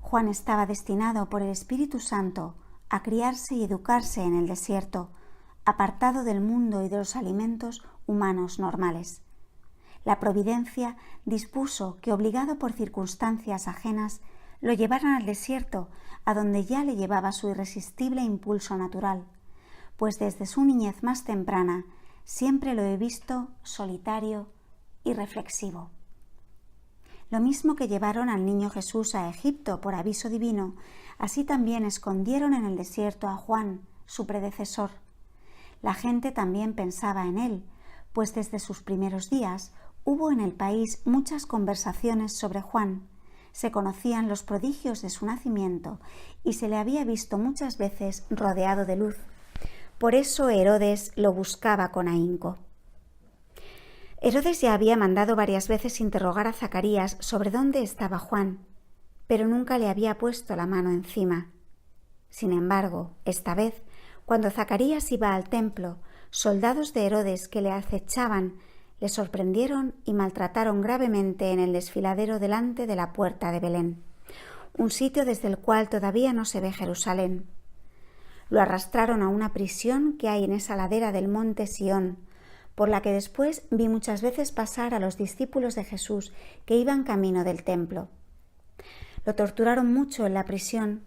Juan estaba destinado por el Espíritu Santo a criarse y educarse en el desierto, apartado del mundo y de los alimentos humanos normales. La providencia dispuso que, obligado por circunstancias ajenas, lo llevaran al desierto, a donde ya le llevaba su irresistible impulso natural, pues desde su niñez más temprana siempre lo he visto solitario y reflexivo. Lo mismo que llevaron al niño Jesús a Egipto por aviso divino, así también escondieron en el desierto a Juan, su predecesor. La gente también pensaba en él, pues desde sus primeros días hubo en el país muchas conversaciones sobre Juan. Se conocían los prodigios de su nacimiento y se le había visto muchas veces rodeado de luz. Por eso Herodes lo buscaba con ahínco. Herodes ya había mandado varias veces interrogar a Zacarías sobre dónde estaba Juan, pero nunca le había puesto la mano encima. Sin embargo, esta vez, cuando Zacarías iba al templo, soldados de Herodes que le acechaban le sorprendieron y maltrataron gravemente en el desfiladero delante de la puerta de Belén, un sitio desde el cual todavía no se ve Jerusalén. Lo arrastraron a una prisión que hay en esa ladera del monte Sión, por la que después vi muchas veces pasar a los discípulos de Jesús que iban camino del templo. Lo torturaron mucho en la prisión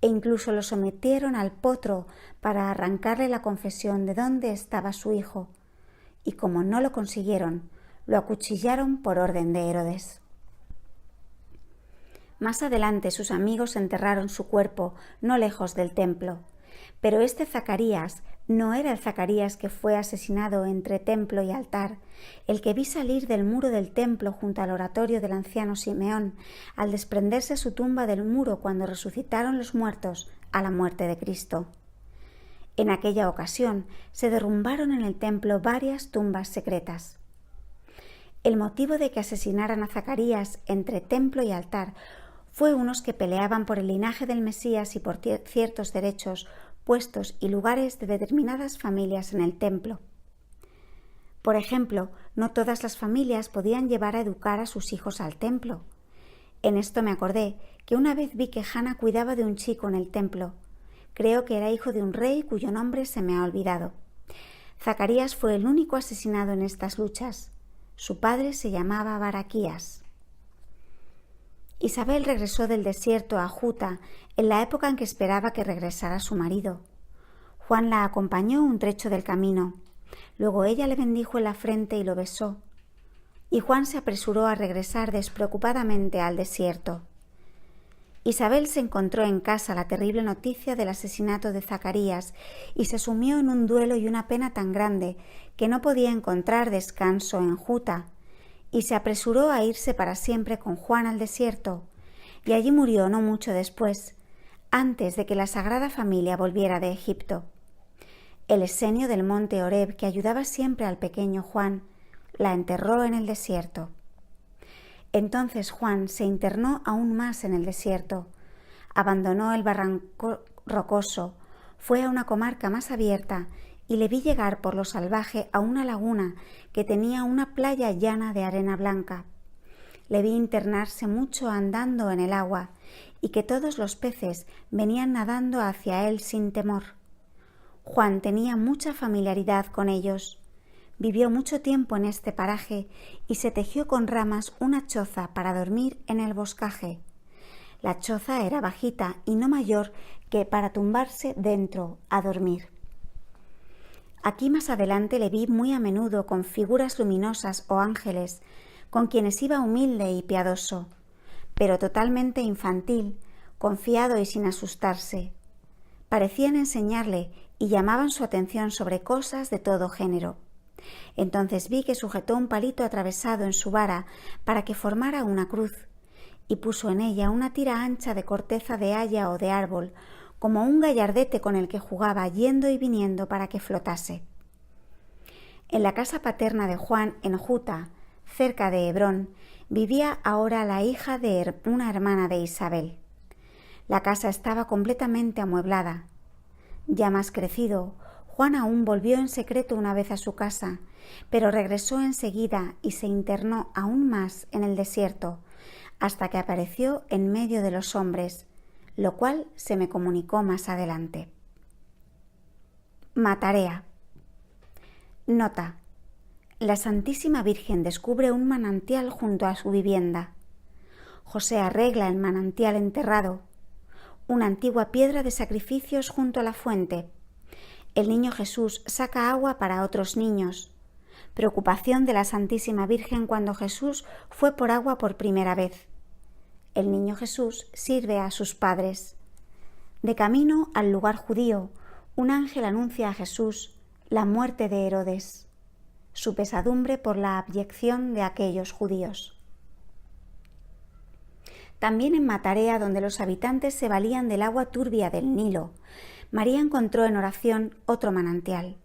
e incluso lo sometieron al potro para arrancarle la confesión de dónde estaba su hijo, y como no lo consiguieron, lo acuchillaron por orden de Herodes. Más adelante sus amigos enterraron su cuerpo no lejos del templo, pero este Zacarías no era el Zacarías que fue asesinado entre templo y altar, el que vi salir del muro del templo junto al oratorio del anciano Simeón, al desprenderse su tumba del muro cuando resucitaron los muertos a la muerte de Cristo. En aquella ocasión se derrumbaron en el templo varias tumbas secretas. El motivo de que asesinaran a Zacarías entre templo y altar fue unos que peleaban por el linaje del Mesías y por ciertos derechos, puestos y lugares de determinadas familias en el templo. Por ejemplo, no todas las familias podían llevar a educar a sus hijos al templo. En esto me acordé que una vez vi que Hannah cuidaba de un chico en el templo. Creo que era hijo de un rey cuyo nombre se me ha olvidado. Zacarías fue el único asesinado en estas luchas. Su padre se llamaba Baraquías. Isabel regresó del desierto a Juta en la época en que esperaba que regresara su marido. Juan la acompañó un trecho del camino. Luego ella le bendijo en la frente y lo besó. Y Juan se apresuró a regresar despreocupadamente al desierto. Isabel se encontró en casa la terrible noticia del asesinato de Zacarías y se sumió en un duelo y una pena tan grande que no podía encontrar descanso en Juta, y se apresuró a irse para siempre con Juan al desierto, y allí murió no mucho después, antes de que la Sagrada Familia volviera de Egipto. El esenio del monte Horeb, que ayudaba siempre al pequeño Juan, la enterró en el desierto. Entonces Juan se internó aún más en el desierto, abandonó el barranco rocoso, fue a una comarca más abierta y le vi llegar por lo salvaje a una laguna que tenía una playa llana de arena blanca. Le vi internarse mucho andando en el agua y que todos los peces venían nadando hacia él sin temor. Juan tenía mucha familiaridad con ellos. Vivió mucho tiempo en este paraje y se tejió con ramas una choza para dormir en el boscaje. La choza era bajita y no mayor que para tumbarse dentro a dormir. Aquí más adelante le vi muy a menudo con figuras luminosas o ángeles, con quienes iba humilde y piadoso, pero totalmente infantil, confiado y sin asustarse. Parecían enseñarle y llamaban su atención sobre cosas de todo género. Entonces vi que sujetó un palito atravesado en su vara para que formara una cruz, y puso en ella una tira ancha de corteza de haya o de árbol, como un gallardete con el que jugaba yendo y viniendo para que flotase. En la casa paterna de Juan, en Juta, cerca de Hebrón, vivía ahora la hija de una hermana de Isabel. La casa estaba completamente amueblada. Ya más crecido, Juan aún volvió en secreto una vez a su casa, pero regresó enseguida y se internó aún más en el desierto, hasta que apareció en medio de los hombres, lo cual se me comunicó más adelante. Matarea. Nota. La Santísima Virgen descubre un manantial junto a su vivienda. José arregla el manantial enterrado, una antigua piedra de sacrificios junto a la fuente. El niño Jesús saca agua para otros niños. Preocupación de la Santísima Virgen cuando Jesús fue por agua por primera vez. El niño Jesús sirve a sus padres. De camino al lugar judío, un ángel anuncia a Jesús la muerte de Herodes, su pesadumbre por la abyección de aquellos judíos. También en Matarea, donde los habitantes se valían del agua turbia del Nilo, María encontró en oración otro manantial.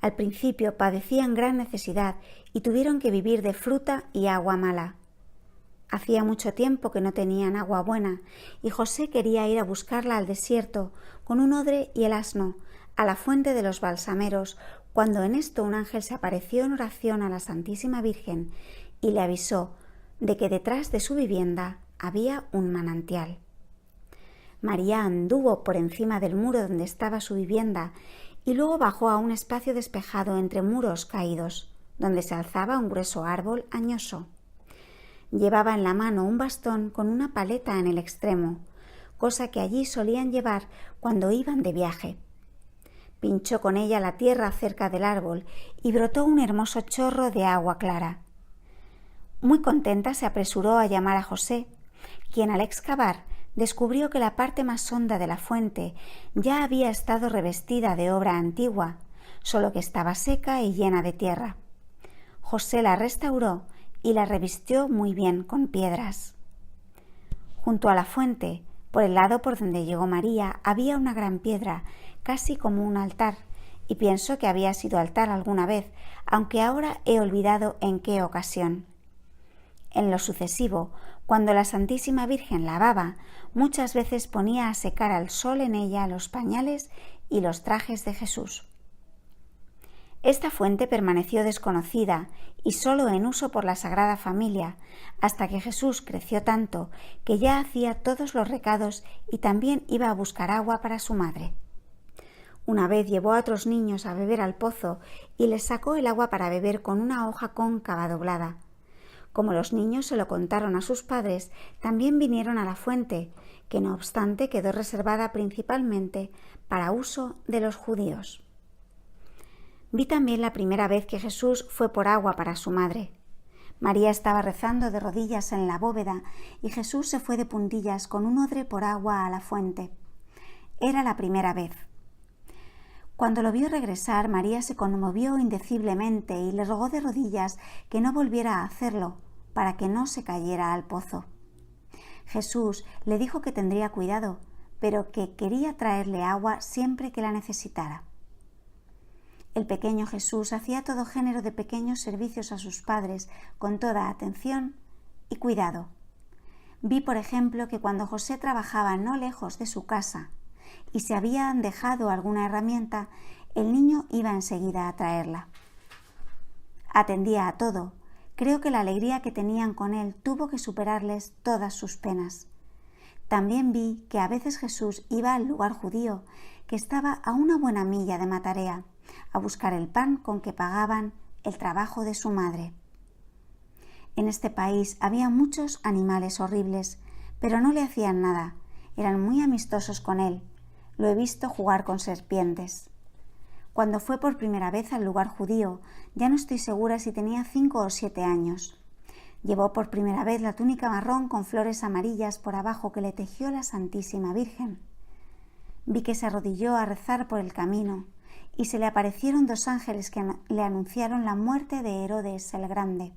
Al principio padecían gran necesidad y tuvieron que vivir de fruta y agua mala. Hacía mucho tiempo que no tenían agua buena y José quería ir a buscarla al desierto con un odre y el asno, a la fuente de los balsameros, cuando en esto un ángel se apareció en oración a la Santísima Virgen y le avisó de que detrás de su vivienda había un manantial. María anduvo por encima del muro donde estaba su vivienda y luego bajó a un espacio despejado entre muros caídos, donde se alzaba un grueso árbol añoso. Llevaba en la mano un bastón con una paleta en el extremo, cosa que allí solían llevar cuando iban de viaje. Pinchó con ella la tierra cerca del árbol y brotó un hermoso chorro de agua clara. Muy contenta se apresuró a llamar a José, quien al excavar descubrió que la parte más honda de la fuente ya había estado revestida de obra antigua, solo que estaba seca y llena de tierra. José la restauró y la revistió muy bien con piedras. Junto a la fuente, por el lado por donde llegó María, había una gran piedra, casi como un altar, y pienso que había sido altar alguna vez, aunque ahora he olvidado en qué ocasión. En lo sucesivo, cuando la Santísima Virgen lavaba, muchas veces ponía a secar al sol en ella los pañales y los trajes de Jesús. Esta fuente permaneció desconocida y solo en uso por la Sagrada Familia, hasta que Jesús creció tanto que ya hacía todos los recados y también iba a buscar agua para su madre. Una vez llevó a otros niños a beber al pozo y les sacó el agua para beber con una hoja cóncava doblada. Como los niños se lo contaron a sus padres, también vinieron a la fuente, que no obstante quedó reservada principalmente para uso de los judíos. Vi también la primera vez que Jesús fue por agua para su madre. María estaba rezando de rodillas en la bóveda y Jesús se fue de puntillas con un odre por agua a la fuente. Era la primera vez. Cuando lo vio regresar, María se conmovió indeciblemente y le rogó de rodillas que no volviera a hacerlo, para que no se cayera al pozo. Jesús le dijo que tendría cuidado, pero que quería traerle agua siempre que la necesitara. El pequeño Jesús hacía todo género de pequeños servicios a sus padres con toda atención y cuidado. Vi, por ejemplo, que cuando José trabajaba no lejos de su casa y se habían dejado alguna herramienta, el niño iba enseguida a traerla. Atendía a todo. Creo que la alegría que tenían con él tuvo que superarles todas sus penas. También vi que a veces Jesús iba al lugar judío, que estaba a una buena milla de Matarea, a buscar el pan con que pagaban el trabajo de su madre. En este país había muchos animales horribles, pero no le hacían nada, eran muy amistosos con él. Lo he visto jugar con serpientes. Cuando fue por primera vez al lugar judío, ya no estoy segura si tenía 5 o 7 años. Llevó por primera vez la túnica marrón con flores amarillas por abajo que le tejió la Santísima Virgen. Vi que se arrodilló a rezar por el camino y se le aparecieron 2 ángeles que le anunciaron la muerte de Herodes el Grande.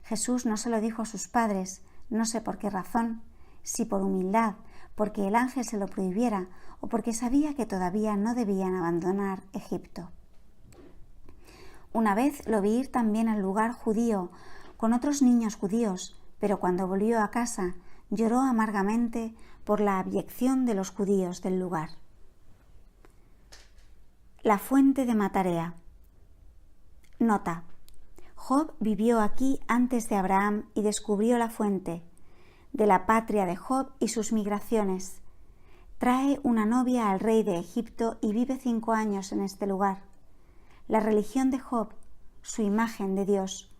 Jesús no se lo dijo a sus padres, no sé por qué razón, si por humildad, porque el ángel se lo prohibiera o porque sabía que todavía no debían abandonar Egipto. Una vez lo vi ir también al lugar judío con otros niños judíos, pero cuando volvió a casa lloró amargamente por la abyección de los judíos del lugar. La fuente de Matarea. Nota. Job vivió aquí antes de Abraham y descubrió la fuente de la patria de Job y sus migraciones. Trae una novia al rey de Egipto y vive 5 años en este lugar. La religión de Job, su imagen de Dios,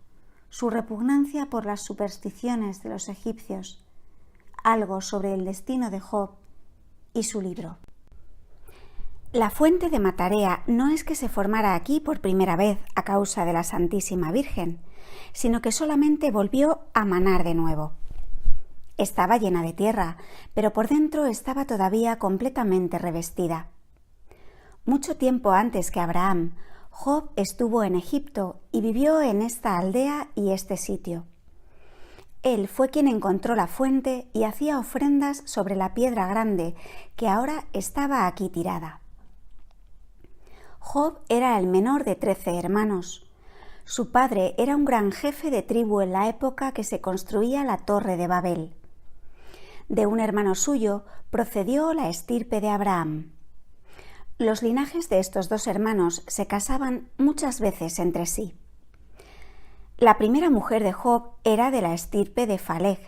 su repugnancia por las supersticiones de los egipcios, algo sobre el destino de Job y su libro. La fuente de Matarea no es que se formara aquí por primera vez a causa de la Santísima Virgen, sino que solamente volvió a manar de nuevo. Estaba llena de tierra, pero por dentro estaba todavía completamente revestida. Mucho tiempo antes que Abraham, Job estuvo en Egipto y vivió en esta aldea y este sitio. Él fue quien encontró la fuente y hacía ofrendas sobre la piedra grande que ahora estaba aquí tirada. Job era el menor de 13 hermanos. Su padre era un gran jefe de tribu en la época que se construía la Torre de Babel. De un hermano suyo procedió la estirpe de Abraham. Los linajes de estos 2 hermanos se casaban muchas veces entre sí. La primera mujer de Job era de la estirpe de Faleg,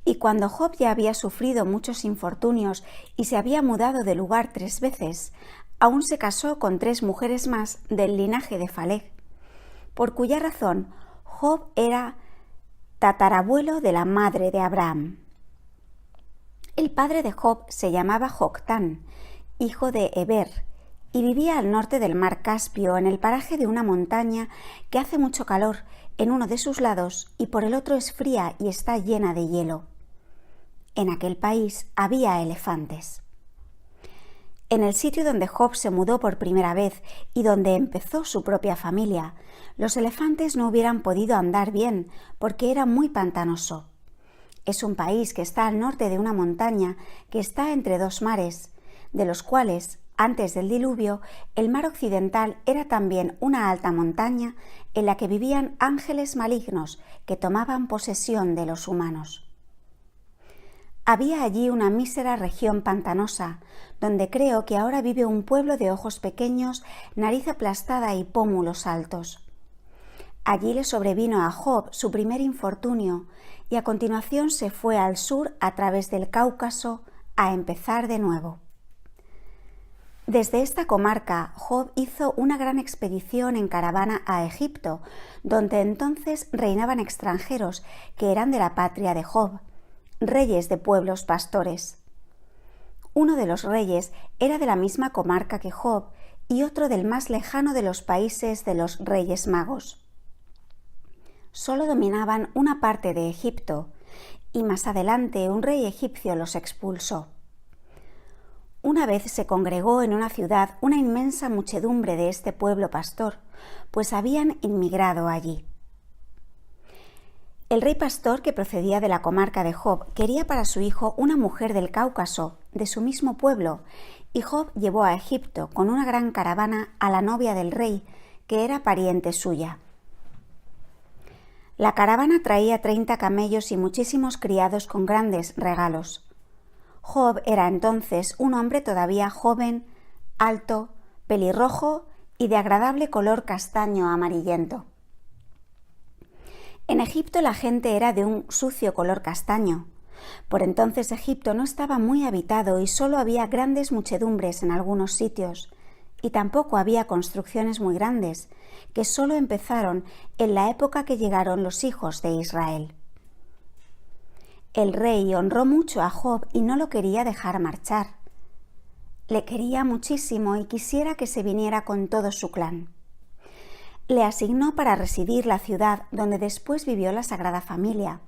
y cuando Job ya había sufrido muchos infortunios y se había mudado de lugar 3 veces, aún se casó con 3 mujeres más del linaje de Faleg, por cuya razón Job era tatarabuelo de la madre de Abraham. El padre de Job se llamaba Joctán, hijo de Heber, y vivía al norte del mar Caspio, en el paraje de una montaña que hace mucho calor en uno de sus lados y por el otro es fría y está llena de hielo. En aquel país había elefantes. En el sitio donde Job se mudó por primera vez y donde empezó su propia familia, los elefantes no hubieran podido andar bien porque era muy pantanoso. Es un país que está al norte de una montaña que está entre 2 mares, de los cuales, antes del diluvio, el mar occidental era también una alta montaña en la que vivían ángeles malignos que tomaban posesión de los humanos. Había allí una mísera región pantanosa, donde creo que ahora vive un pueblo de ojos pequeños, nariz aplastada y pómulos altos. Allí le sobrevino a Job su primer infortunio y a continuación se fue al sur a través del Cáucaso a empezar de nuevo. Desde esta comarca, Job hizo una gran expedición en caravana a Egipto, donde entonces reinaban extranjeros que eran de la patria de Job, reyes de pueblos pastores. Uno de los reyes era de la misma comarca que Job y otro del más lejano de los países de los reyes magos. Solo dominaban una parte de Egipto y más adelante un rey egipcio los expulsó. Una vez se congregó en una ciudad una inmensa muchedumbre de este pueblo pastor, pues habían inmigrado allí. El rey pastor, que procedía de la comarca de Job, quería para su hijo una mujer del Cáucaso, de su mismo pueblo, y Job llevó a Egipto con una gran caravana a la novia del rey, que era pariente suya. La caravana traía 30 camellos y muchísimos criados con grandes regalos. Job era entonces un hombre todavía joven, alto, pelirrojo y de agradable color castaño amarillento. En Egipto la gente era de un sucio color castaño. Por entonces Egipto no estaba muy habitado y solo había grandes muchedumbres en algunos sitios, y tampoco había construcciones muy grandes, que solo empezaron en la época que llegaron los hijos de Israel. El rey honró mucho a Job y no lo quería dejar marchar. Le quería muchísimo y quisiera que se viniera con todo su clan. Le asignó para residir la ciudad donde después vivió la Sagrada Familia,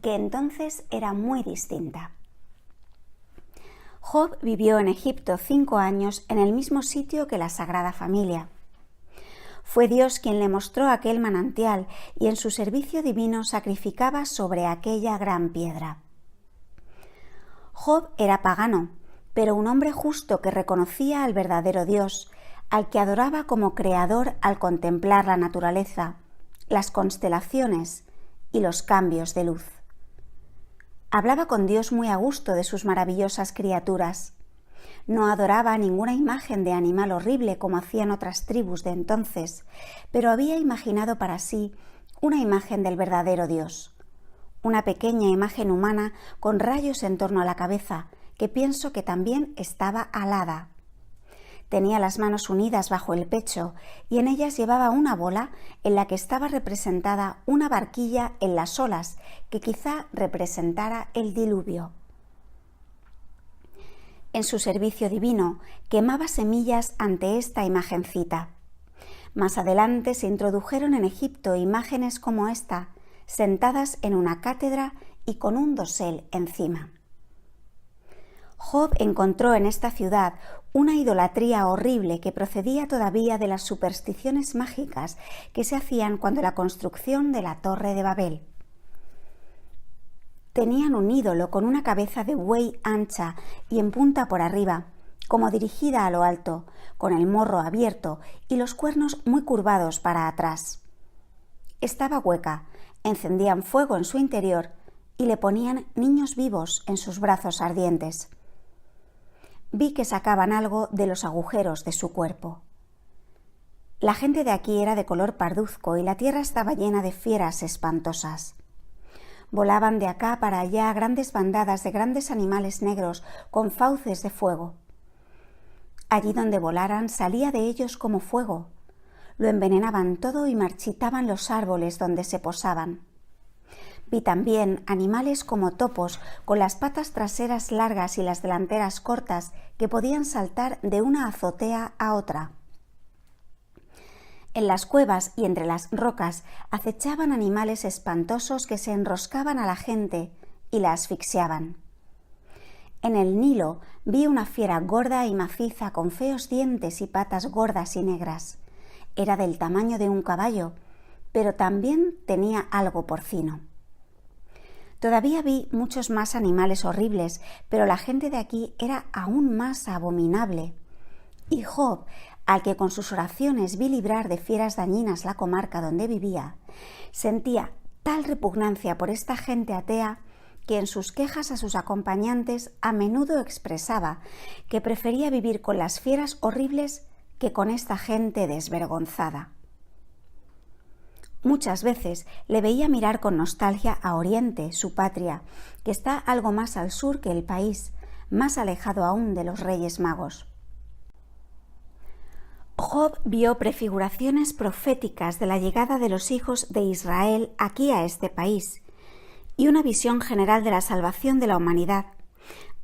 que entonces era muy distinta. Job vivió en Egipto 5 años en el mismo sitio que la Sagrada Familia. Fue Dios quien le mostró aquel manantial y en su servicio divino sacrificaba sobre aquella gran piedra. Job era pagano, pero un hombre justo que reconocía al verdadero Dios, al que adoraba como creador al contemplar la naturaleza, las constelaciones y los cambios de luz. Hablaba con Dios muy a gusto de sus maravillosas criaturas. No adoraba ninguna imagen de animal horrible como hacían otras tribus de entonces, pero había imaginado para sí una imagen del verdadero Dios, una pequeña imagen humana con rayos en torno a la cabeza, que pienso que también estaba alada. Tenía las manos unidas bajo el pecho y en ellas llevaba una bola en la que estaba representada una barquilla en las olas que quizá representara el diluvio. En su servicio divino quemaba semillas ante esta imagencita. Más adelante se introdujeron en Egipto imágenes como esta, sentadas en una cátedra y con un dosel encima. Job encontró en esta ciudad una idolatría horrible que procedía todavía de las supersticiones mágicas que se hacían cuando la construcción de la Torre de Babel. Tenían un ídolo con una cabeza de buey ancha y en punta por arriba, como dirigida a lo alto, con el morro abierto y los cuernos muy curvados para atrás. Estaba hueca, encendían fuego en su interior y le ponían niños vivos en sus brazos ardientes. Vi que sacaban algo de los agujeros de su cuerpo. La gente de aquí era de color parduzco y la tierra estaba llena de fieras espantosas. Volaban de acá para allá grandes bandadas de grandes animales negros con fauces de fuego. Allí donde volaran salía de ellos como fuego. Lo envenenaban todo y marchitaban los árboles donde se posaban. Vi también animales como topos con las patas traseras largas y las delanteras cortas que podían saltar de una azotea a otra. En las cuevas y entre las rocas acechaban animales espantosos que se enroscaban a la gente y la asfixiaban. En el Nilo vi una fiera gorda y maciza con feos dientes y patas gordas y negras. Era del tamaño de un caballo, pero también tenía algo porcino. Todavía vi muchos más animales horribles, pero la gente de aquí era aún más abominable. Y Job, al que con sus oraciones vi librar de fieras dañinas la comarca donde vivía, sentía tal repugnancia por esta gente atea que en sus quejas a sus acompañantes a menudo expresaba que prefería vivir con las fieras horribles que con esta gente desvergonzada. Muchas veces le veía mirar con nostalgia a Oriente, su patria, que está algo más al sur que el país, más alejado aún de los Reyes Magos. Job vio prefiguraciones proféticas de la llegada de los hijos de Israel aquí a este país y una visión general de la salvación de la humanidad,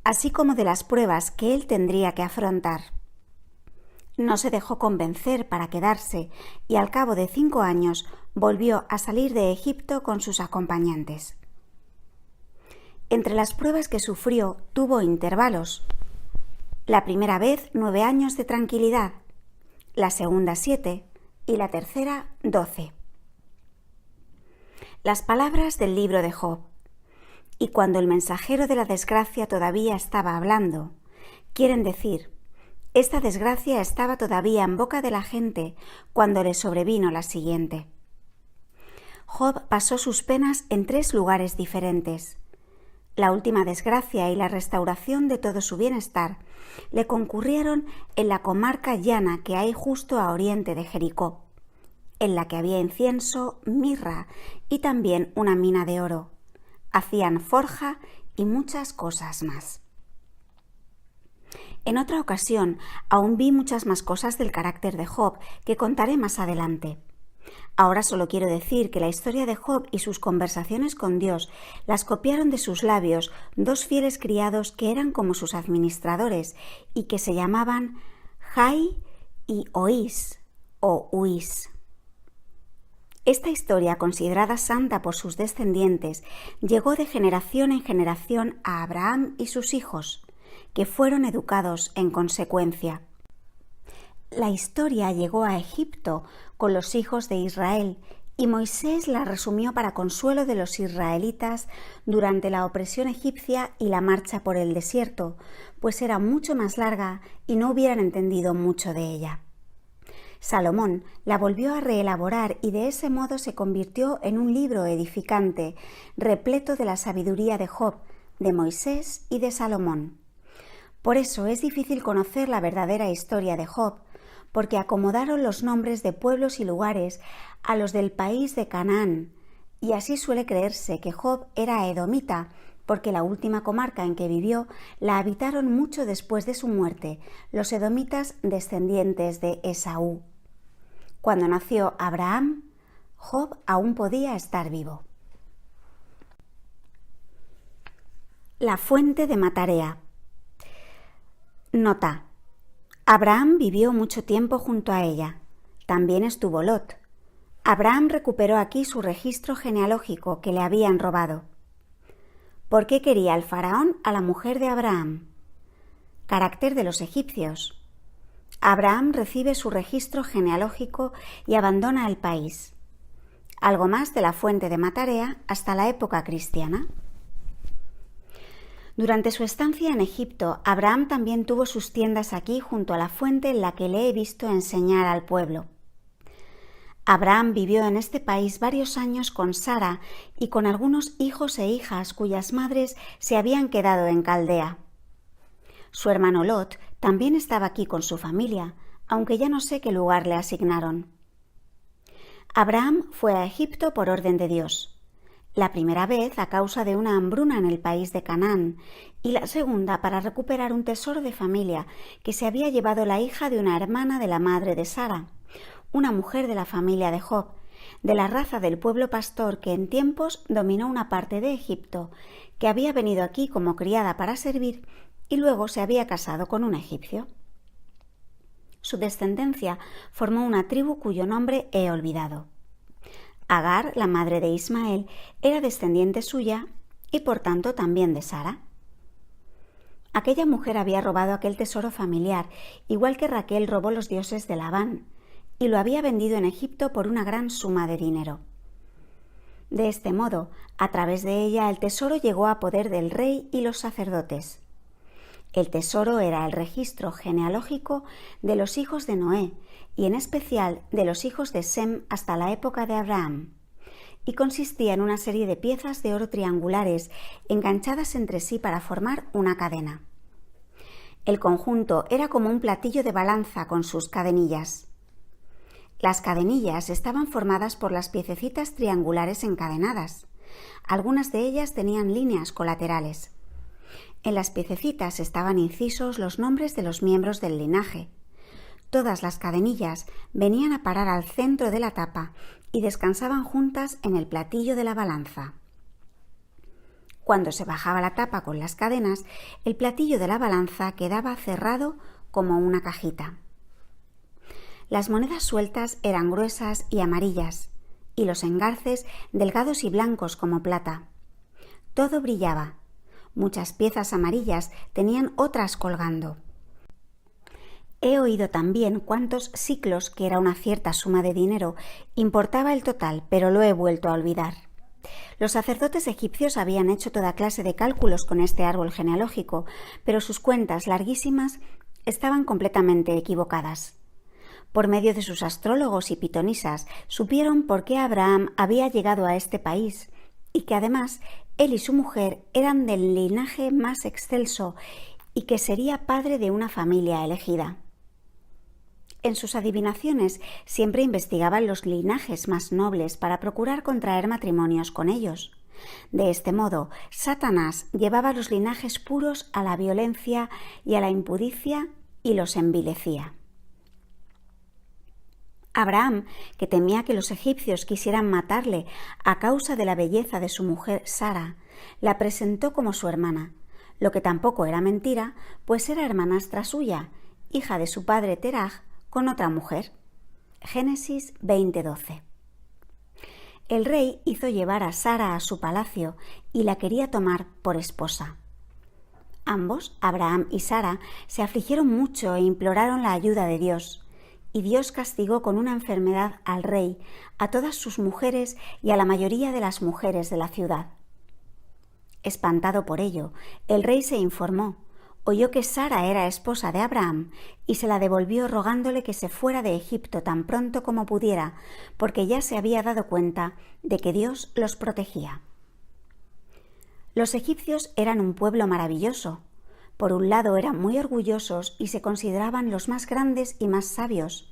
así como de las pruebas que él tendría que afrontar. No se dejó convencer para quedarse y al cabo de 5 años volvió a salir de Egipto con sus acompañantes. Entre las pruebas que sufrió tuvo intervalos. La primera vez 9 años de tranquilidad, la segunda 7 y la tercera 12. Las palabras del libro de Job. Y cuando el mensajero de la desgracia todavía estaba hablando, quieren decir, esta desgracia estaba todavía en boca de la gente cuando le sobrevino la siguiente. Job pasó sus penas en 3 lugares diferentes. La última desgracia y la restauración de todo su bienestar le concurrieron en la comarca llana que hay justo a oriente de Jericó, en la que había incienso, mirra y también una mina de oro. Hacían forja y muchas cosas más. En otra ocasión, aún vi muchas más cosas del carácter de Job que contaré más adelante. Ahora solo quiero decir que la historia de Job y sus conversaciones con Dios las copiaron de sus labios 2 fieles criados que eran como sus administradores y que se llamaban Jai y Oís o Uís. Esta historia, considerada santa por sus descendientes, llegó de generación en generación a Abraham y sus hijos, que fueron educados en consecuencia. La historia llegó a Egipto con los hijos de Israel y Moisés la resumió para consuelo de los israelitas durante la opresión egipcia y la marcha por el desierto, pues era mucho más larga y no hubieran entendido mucho de ella. Salomón la volvió a reelaborar y de ese modo se convirtió en un libro edificante, repleto de la sabiduría de Job, de Moisés y de Salomón. Por eso es difícil conocer la verdadera historia de Job, porque acomodaron los nombres de pueblos y lugares a los del país de Canaán, y así suele creerse que Job era edomita, porque la última comarca en que vivió la habitaron mucho después de su muerte los edomitas descendientes de Esaú. Cuando nació Abraham, Job aún podía estar vivo. La fuente de Matarea. Nota: Abraham vivió mucho tiempo junto a ella. También estuvo Lot. Abraham recuperó aquí su registro genealógico que le habían robado. ¿Por qué quería el faraón a la mujer de Abraham? Carácter de los egipcios. Abraham recibe su registro genealógico y abandona el país. Algo más de la fuente de Matarea hasta la época cristiana. Durante su estancia en Egipto, Abraham también tuvo sus tiendas aquí junto a la fuente en la que le he visto enseñar al pueblo. Abraham vivió en este país varios años con Sara y con algunos hijos e hijas cuyas madres se habían quedado en Caldea. Su hermano Lot también estaba aquí con su familia, aunque ya no sé qué lugar le asignaron. Abraham fue a Egipto por orden de Dios. La primera vez a causa de una hambruna en el país de Canaán y la segunda para recuperar un tesoro de familia que se había llevado la hija de una hermana de la madre de Sara, una mujer de la familia de Job, de la raza del pueblo pastor que en tiempos dominó una parte de Egipto, que había venido aquí como criada para servir y luego se había casado con un egipcio. Su descendencia formó una tribu cuyo nombre he olvidado. Agar, la madre de Ismael, era descendiente suya y por tanto también de Sara. Aquella mujer había robado aquel tesoro familiar, igual que Raquel robó los dioses de Labán, y lo había vendido en Egipto por una gran suma de dinero. De este modo, a través de ella el tesoro llegó a poder del rey y los sacerdotes. El tesoro era el registro genealógico de los hijos de Noé, y en especial de los hijos de Sem hasta la época de Abraham, y consistía en una serie de piezas de oro triangulares enganchadas entre sí para formar una cadena. El conjunto era como un platillo de balanza con sus cadenillas. Las cadenillas estaban formadas por las piececitas triangulares encadenadas. Algunas de ellas tenían líneas colaterales. En las piececitas estaban incisos los nombres de los miembros del linaje. Todas las cadenillas venían a parar al centro de la tapa y descansaban juntas en el platillo de la balanza. Cuando se bajaba la tapa con las cadenas, el platillo de la balanza quedaba cerrado como una cajita. Las monedas sueltas eran gruesas y amarillas, y los engarces delgados y blancos como plata. Todo brillaba. Muchas piezas amarillas tenían otras colgando. He oído también cuántos siclos, que era una cierta suma de dinero, importaba el total, pero lo he vuelto a olvidar. Los sacerdotes egipcios habían hecho toda clase de cálculos con este árbol genealógico, pero sus cuentas larguísimas estaban completamente equivocadas. Por medio de sus astrólogos y pitonisas supieron por qué Abraham había llegado a este país y que además él y su mujer eran del linaje más excelso y que sería padre de una familia elegida. En sus adivinaciones siempre investigaban los linajes más nobles para procurar contraer matrimonios con ellos. De este modo, Satanás llevaba los linajes puros a la violencia y a la impudicia y los envilecía. Abraham, que temía que los egipcios quisieran matarle a causa de la belleza de su mujer Sara, la presentó como su hermana, lo que tampoco era mentira, pues era hermanastra suya, hija de su padre Teraj, con otra mujer. Génesis 20:12. El rey hizo llevar a Sara a su palacio y la quería tomar por esposa. Ambos, Abraham y Sara, se afligieron mucho e imploraron la ayuda de Dios, y Dios castigó con una enfermedad al rey, a todas sus mujeres y a la mayoría de las mujeres de la ciudad. Espantado por ello, el rey se informó, oyó que Sara era esposa de Abraham y se la devolvió rogándole que se fuera de Egipto tan pronto como pudiera, porque ya se había dado cuenta de que Dios los protegía. Los egipcios eran un pueblo maravilloso, Por un lado eran muy orgullosos y se consideraban los más grandes y más sabios,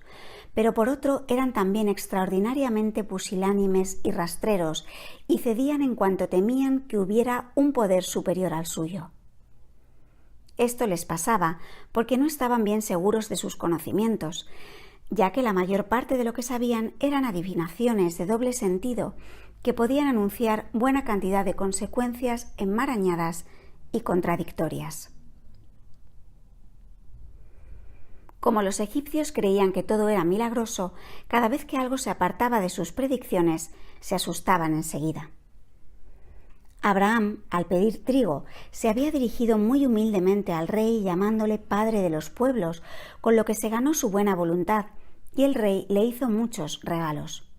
pero por otro eran también extraordinariamente pusilánimes y rastreros y cedían en cuanto temían que hubiera un poder superior al suyo. Esto les pasaba porque no estaban bien seguros de sus conocimientos, ya que la mayor parte de lo que sabían eran adivinaciones de doble sentido que podían anunciar buena cantidad de consecuencias enmarañadas y contradictorias. Como los egipcios creían que todo era milagroso, cada vez que algo se apartaba de sus predicciones, se asustaban enseguida. Abraham, al pedir trigo, se había dirigido muy humildemente al rey llamándole padre de los pueblos, con lo que se ganó su buena voluntad, y el rey le hizo muchos regalos.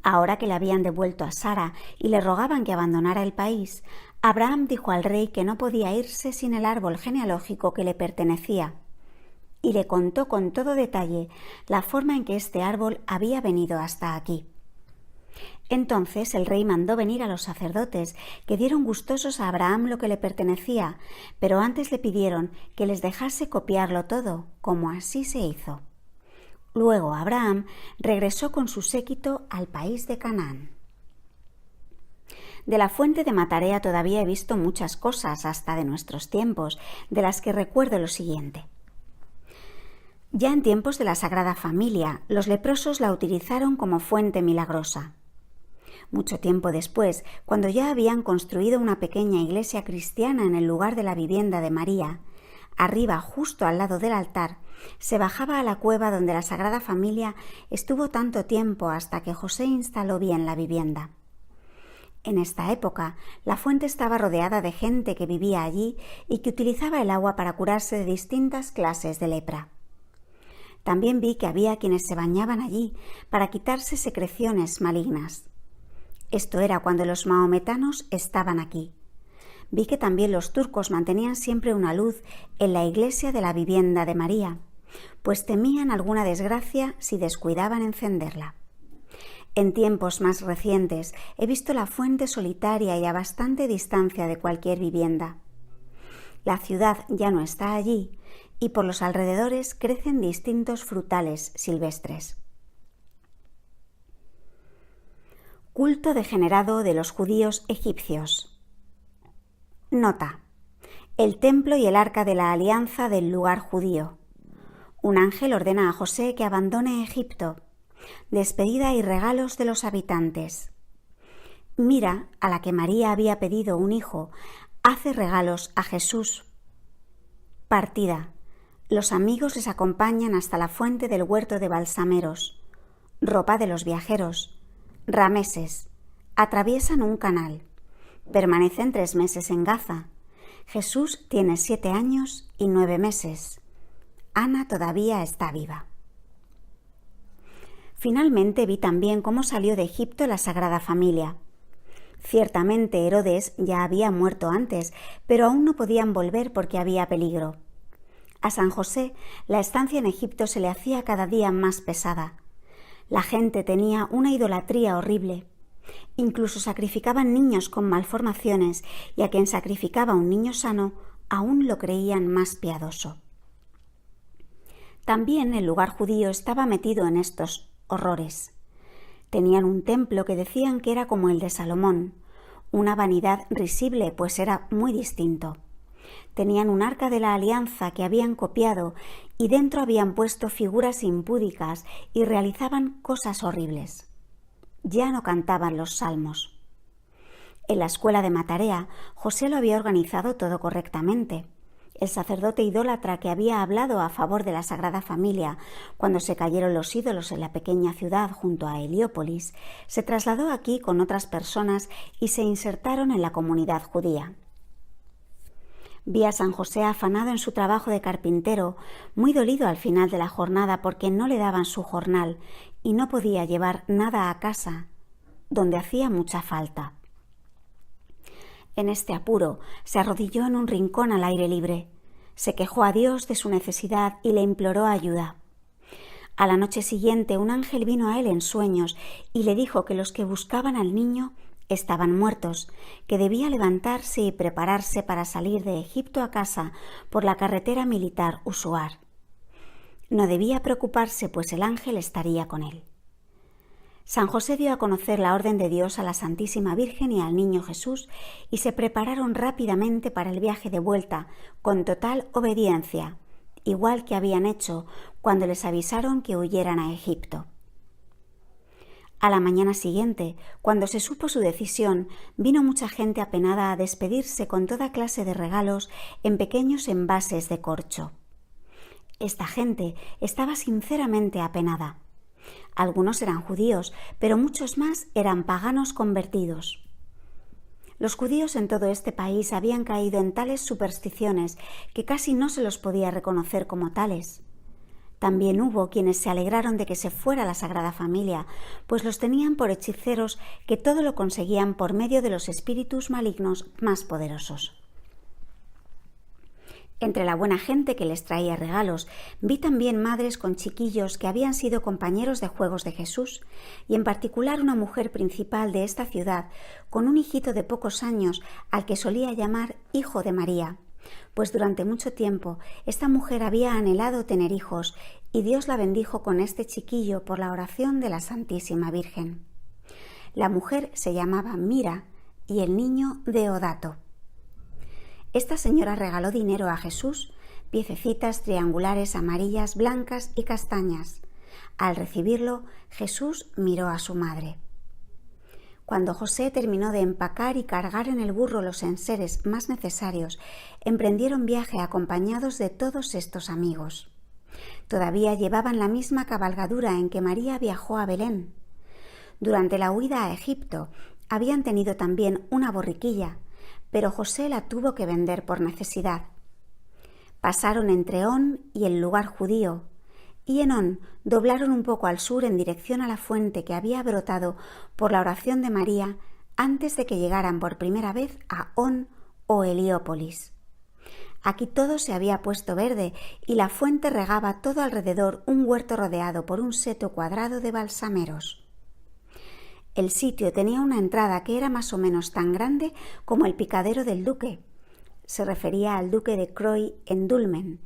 Ahora que le habían devuelto a Sara y le rogaban que abandonara el país, Abraham dijo al rey que no podía irse sin el árbol genealógico que le pertenecía, y le contó con todo detalle la forma en que este árbol había venido hasta aquí. Entonces el rey mandó venir a los sacerdotes, que dieron gustosos a Abraham lo que le pertenecía, pero antes le pidieron que les dejase copiarlo todo, como así se hizo. Luego Abraham regresó con su séquito al país de Canaán. De la fuente de Matarea todavía he visto muchas cosas, hasta de nuestros tiempos, de las que recuerdo lo siguiente. Ya en tiempos de la Sagrada Familia, los leprosos la utilizaron como fuente milagrosa. Mucho tiempo después, cuando ya habían construido una pequeña iglesia cristiana en el lugar de la vivienda de María, arriba, justo al lado del altar, se bajaba a la cueva donde la Sagrada Familia estuvo tanto tiempo hasta que José instaló bien la vivienda. En esta época, la fuente estaba rodeada de gente que vivía allí y que utilizaba el agua para curarse de distintas clases de lepra. También vi que había quienes se bañaban allí para quitarse secreciones malignas. Esto era cuando los mahometanos estaban aquí. Vi que también los turcos mantenían siempre una luz en la iglesia de la vivienda de María, pues temían alguna desgracia si descuidaban encenderla. En tiempos más recientes he visto la fuente solitaria y a bastante distancia de cualquier vivienda. La ciudad ya no está allí y por los alrededores crecen distintos frutales silvestres. Culto degenerado de los judíos egipcios. Nota: el templo y el arca de la alianza del lugar judío. Un ángel ordena a José que abandone Egipto. Despedida y regalos de los habitantes. Mira, a la que María había pedido un hijo, hace regalos a Jesús. Partida. Los amigos les acompañan hasta la fuente del huerto de balsameros. Ropa de los viajeros. Rameses. Atraviesan un canal. Permanecen 3 meses en Gaza. Jesús tiene 7 años y 9 meses. Ana todavía está viva. Finalmente vi también cómo salió de Egipto la Sagrada Familia. Ciertamente Herodes ya había muerto antes, pero aún no podían volver porque había peligro. A San José la estancia en Egipto se le hacía cada día más pesada. La gente tenía una idolatría horrible. Incluso sacrificaban niños con malformaciones y a quien sacrificaba un niño sano aún lo creían más piadoso. También el lugar judío estaba metido en estos horrores. Tenían un templo que decían que era como el de Salomón, una vanidad risible, pues era muy distinto. Tenían un arca de la alianza que habían copiado y dentro habían puesto figuras impúdicas y realizaban cosas horribles. Ya no cantaban los salmos. En la escuela de Matarea, José lo había organizado todo correctamente. El sacerdote idólatra que había hablado a favor de la Sagrada Familia cuando se cayeron los ídolos en la pequeña ciudad junto a Heliópolis, se trasladó aquí con otras personas y se insertaron en la comunidad judía. Vi a San José afanado en su trabajo de carpintero, muy dolido al final de la jornada porque no le daban su jornal y no podía llevar nada a casa, donde hacía mucha falta. En este apuro se arrodilló en un rincón al aire libre. Se quejó a Dios de su necesidad y le imploró ayuda. A la noche siguiente un ángel vino a él en sueños y le dijo que los que buscaban al niño Estaban muertos, que debía levantarse y prepararse para salir de Egipto a casa por la carretera militar Usuar. No debía preocuparse, pues el ángel estaría con él. San José dio a conocer la orden de Dios a la Santísima Virgen y al niño Jesús y se prepararon rápidamente para el viaje de vuelta con total obediencia, igual que habían hecho cuando les avisaron que huyeran a Egipto. A la mañana siguiente, cuando se supo su decisión, vino mucha gente apenada a despedirse con toda clase de regalos en pequeños envases de corcho. Esta gente estaba sinceramente apenada. Algunos eran judíos, pero muchos más eran paganos convertidos. Los judíos en todo este país habían caído en tales supersticiones que casi no se los podía reconocer como tales. También hubo quienes se alegraron de que se fuera la Sagrada Familia, pues los tenían por hechiceros que todo lo conseguían por medio de los espíritus malignos más poderosos. Entre la buena gente que les traía regalos, vi también madres con chiquillos que habían sido compañeros de juegos de Jesús, y en particular una mujer principal de esta ciudad con un hijito de pocos años al que solía llamar Hijo de María, pues durante mucho tiempo esta mujer había anhelado tener hijos y Dios la bendijo con este chiquillo por la oración de la Santísima Virgen. La mujer se llamaba Mira y el niño Deodato. Esta señora regaló dinero a Jesús, piececitas triangulares amarillas, blancas y castañas. Al recibirlo, Jesús miró a su madre. Cuando José terminó de empacar y cargar en el burro los enseres más necesarios, emprendieron viaje acompañados de todos estos amigos. Todavía llevaban la misma cabalgadura en que María viajó a Belén. Durante la huida a Egipto, habían tenido también una borriquilla, pero José la tuvo que vender por necesidad. Pasaron entre On y el lugar judío, y en On doblaron un poco al sur en dirección a la fuente que había brotado por la oración de María antes de que llegaran por primera vez a On o Heliópolis. Aquí todo se había puesto verde y la fuente regaba todo alrededor un huerto rodeado por un seto cuadrado de balsameros. El sitio tenía una entrada que era más o menos tan grande como el picadero del duque. Se refería al duque de Croy en Dulmen,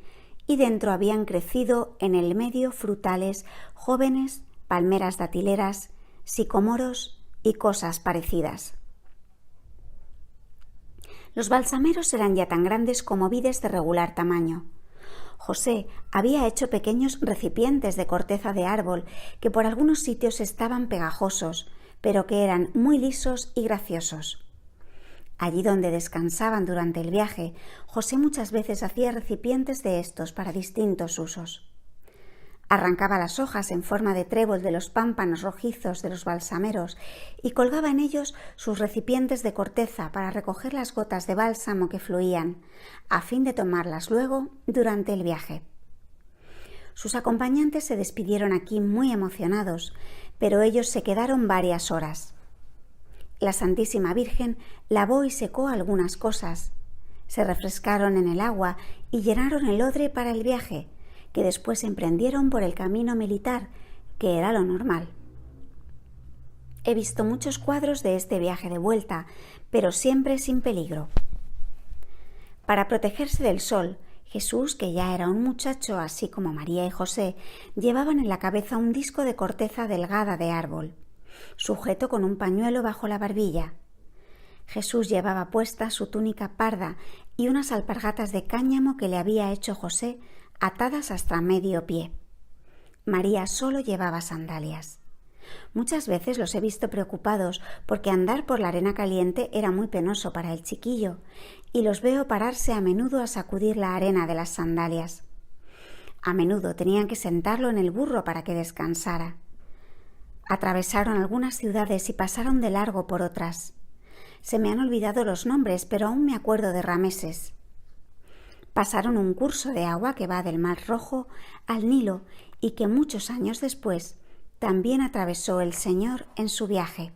y dentro habían crecido en el medio frutales jóvenes, palmeras datileras, sicomoros y cosas parecidas. Los balsameros eran ya tan grandes como vides de regular tamaño. José había hecho pequeños recipientes de corteza de árbol que por algunos sitios estaban pegajosos, pero que eran muy lisos y graciosos. Allí donde descansaban durante el viaje, José muchas veces hacía recipientes de estos para distintos usos. Arrancaba las hojas en forma de trébol de los pámpanos rojizos de los balsameros y colgaba en ellos sus recipientes de corteza para recoger las gotas de bálsamo que fluían, a fin de tomarlas luego durante el viaje. Sus acompañantes se despidieron aquí muy emocionados, pero ellos se quedaron varias horas. La Santísima Virgen lavó y secó algunas cosas. Se refrescaron en el agua y llenaron el odre para el viaje, que después emprendieron por el camino militar, que era lo normal. He visto muchos cuadros de este viaje de vuelta, pero siempre sin peligro. Para protegerse del sol, Jesús, que ya era un muchacho, así como María y José, llevaban en la cabeza un disco de corteza delgada de árbol, sujeto con un pañuelo bajo la barbilla. Jesús llevaba puesta su túnica parda y unas alpargatas de cáñamo que le había hecho José, atadas hasta medio pie. María solo llevaba sandalias. Muchas veces los he visto preocupados porque andar por la arena caliente era muy penoso para el chiquillo, y los veo pararse a menudo a sacudir la arena de las sandalias. A menudo tenían que sentarlo en el burro para que descansara. Atravesaron algunas ciudades y pasaron de largo por otras. Se me han olvidado los nombres, pero aún me acuerdo de Rameses. Pasaron un curso de agua que va del Mar Rojo al Nilo y que muchos años después también atravesó el Señor en su viaje.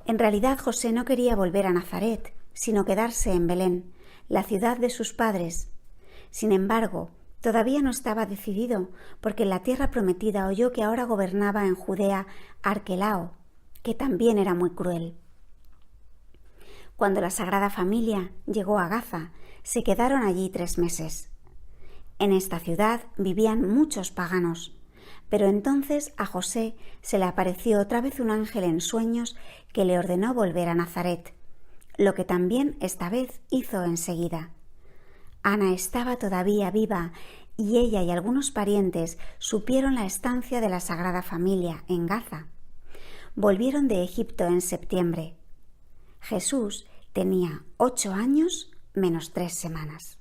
En realidad José no quería volver a Nazaret, sino quedarse en Belén, la ciudad de sus padres. Sin embargo, todavía no estaba decidido, porque en la tierra prometida oyó que ahora gobernaba en Judea Arquelao, que también era muy cruel. Cuando la Sagrada Familia llegó a Gaza, se quedaron allí 3 meses. En esta ciudad vivían muchos paganos, pero entonces a José se le apareció otra vez un ángel en sueños que le ordenó volver a Nazaret, lo que también esta vez hizo enseguida. Ana estaba todavía viva y ella y algunos parientes supieron la estancia de la Sagrada Familia en Gaza. Volvieron de Egipto en septiembre. Jesús tenía 8 años menos 3 semanas.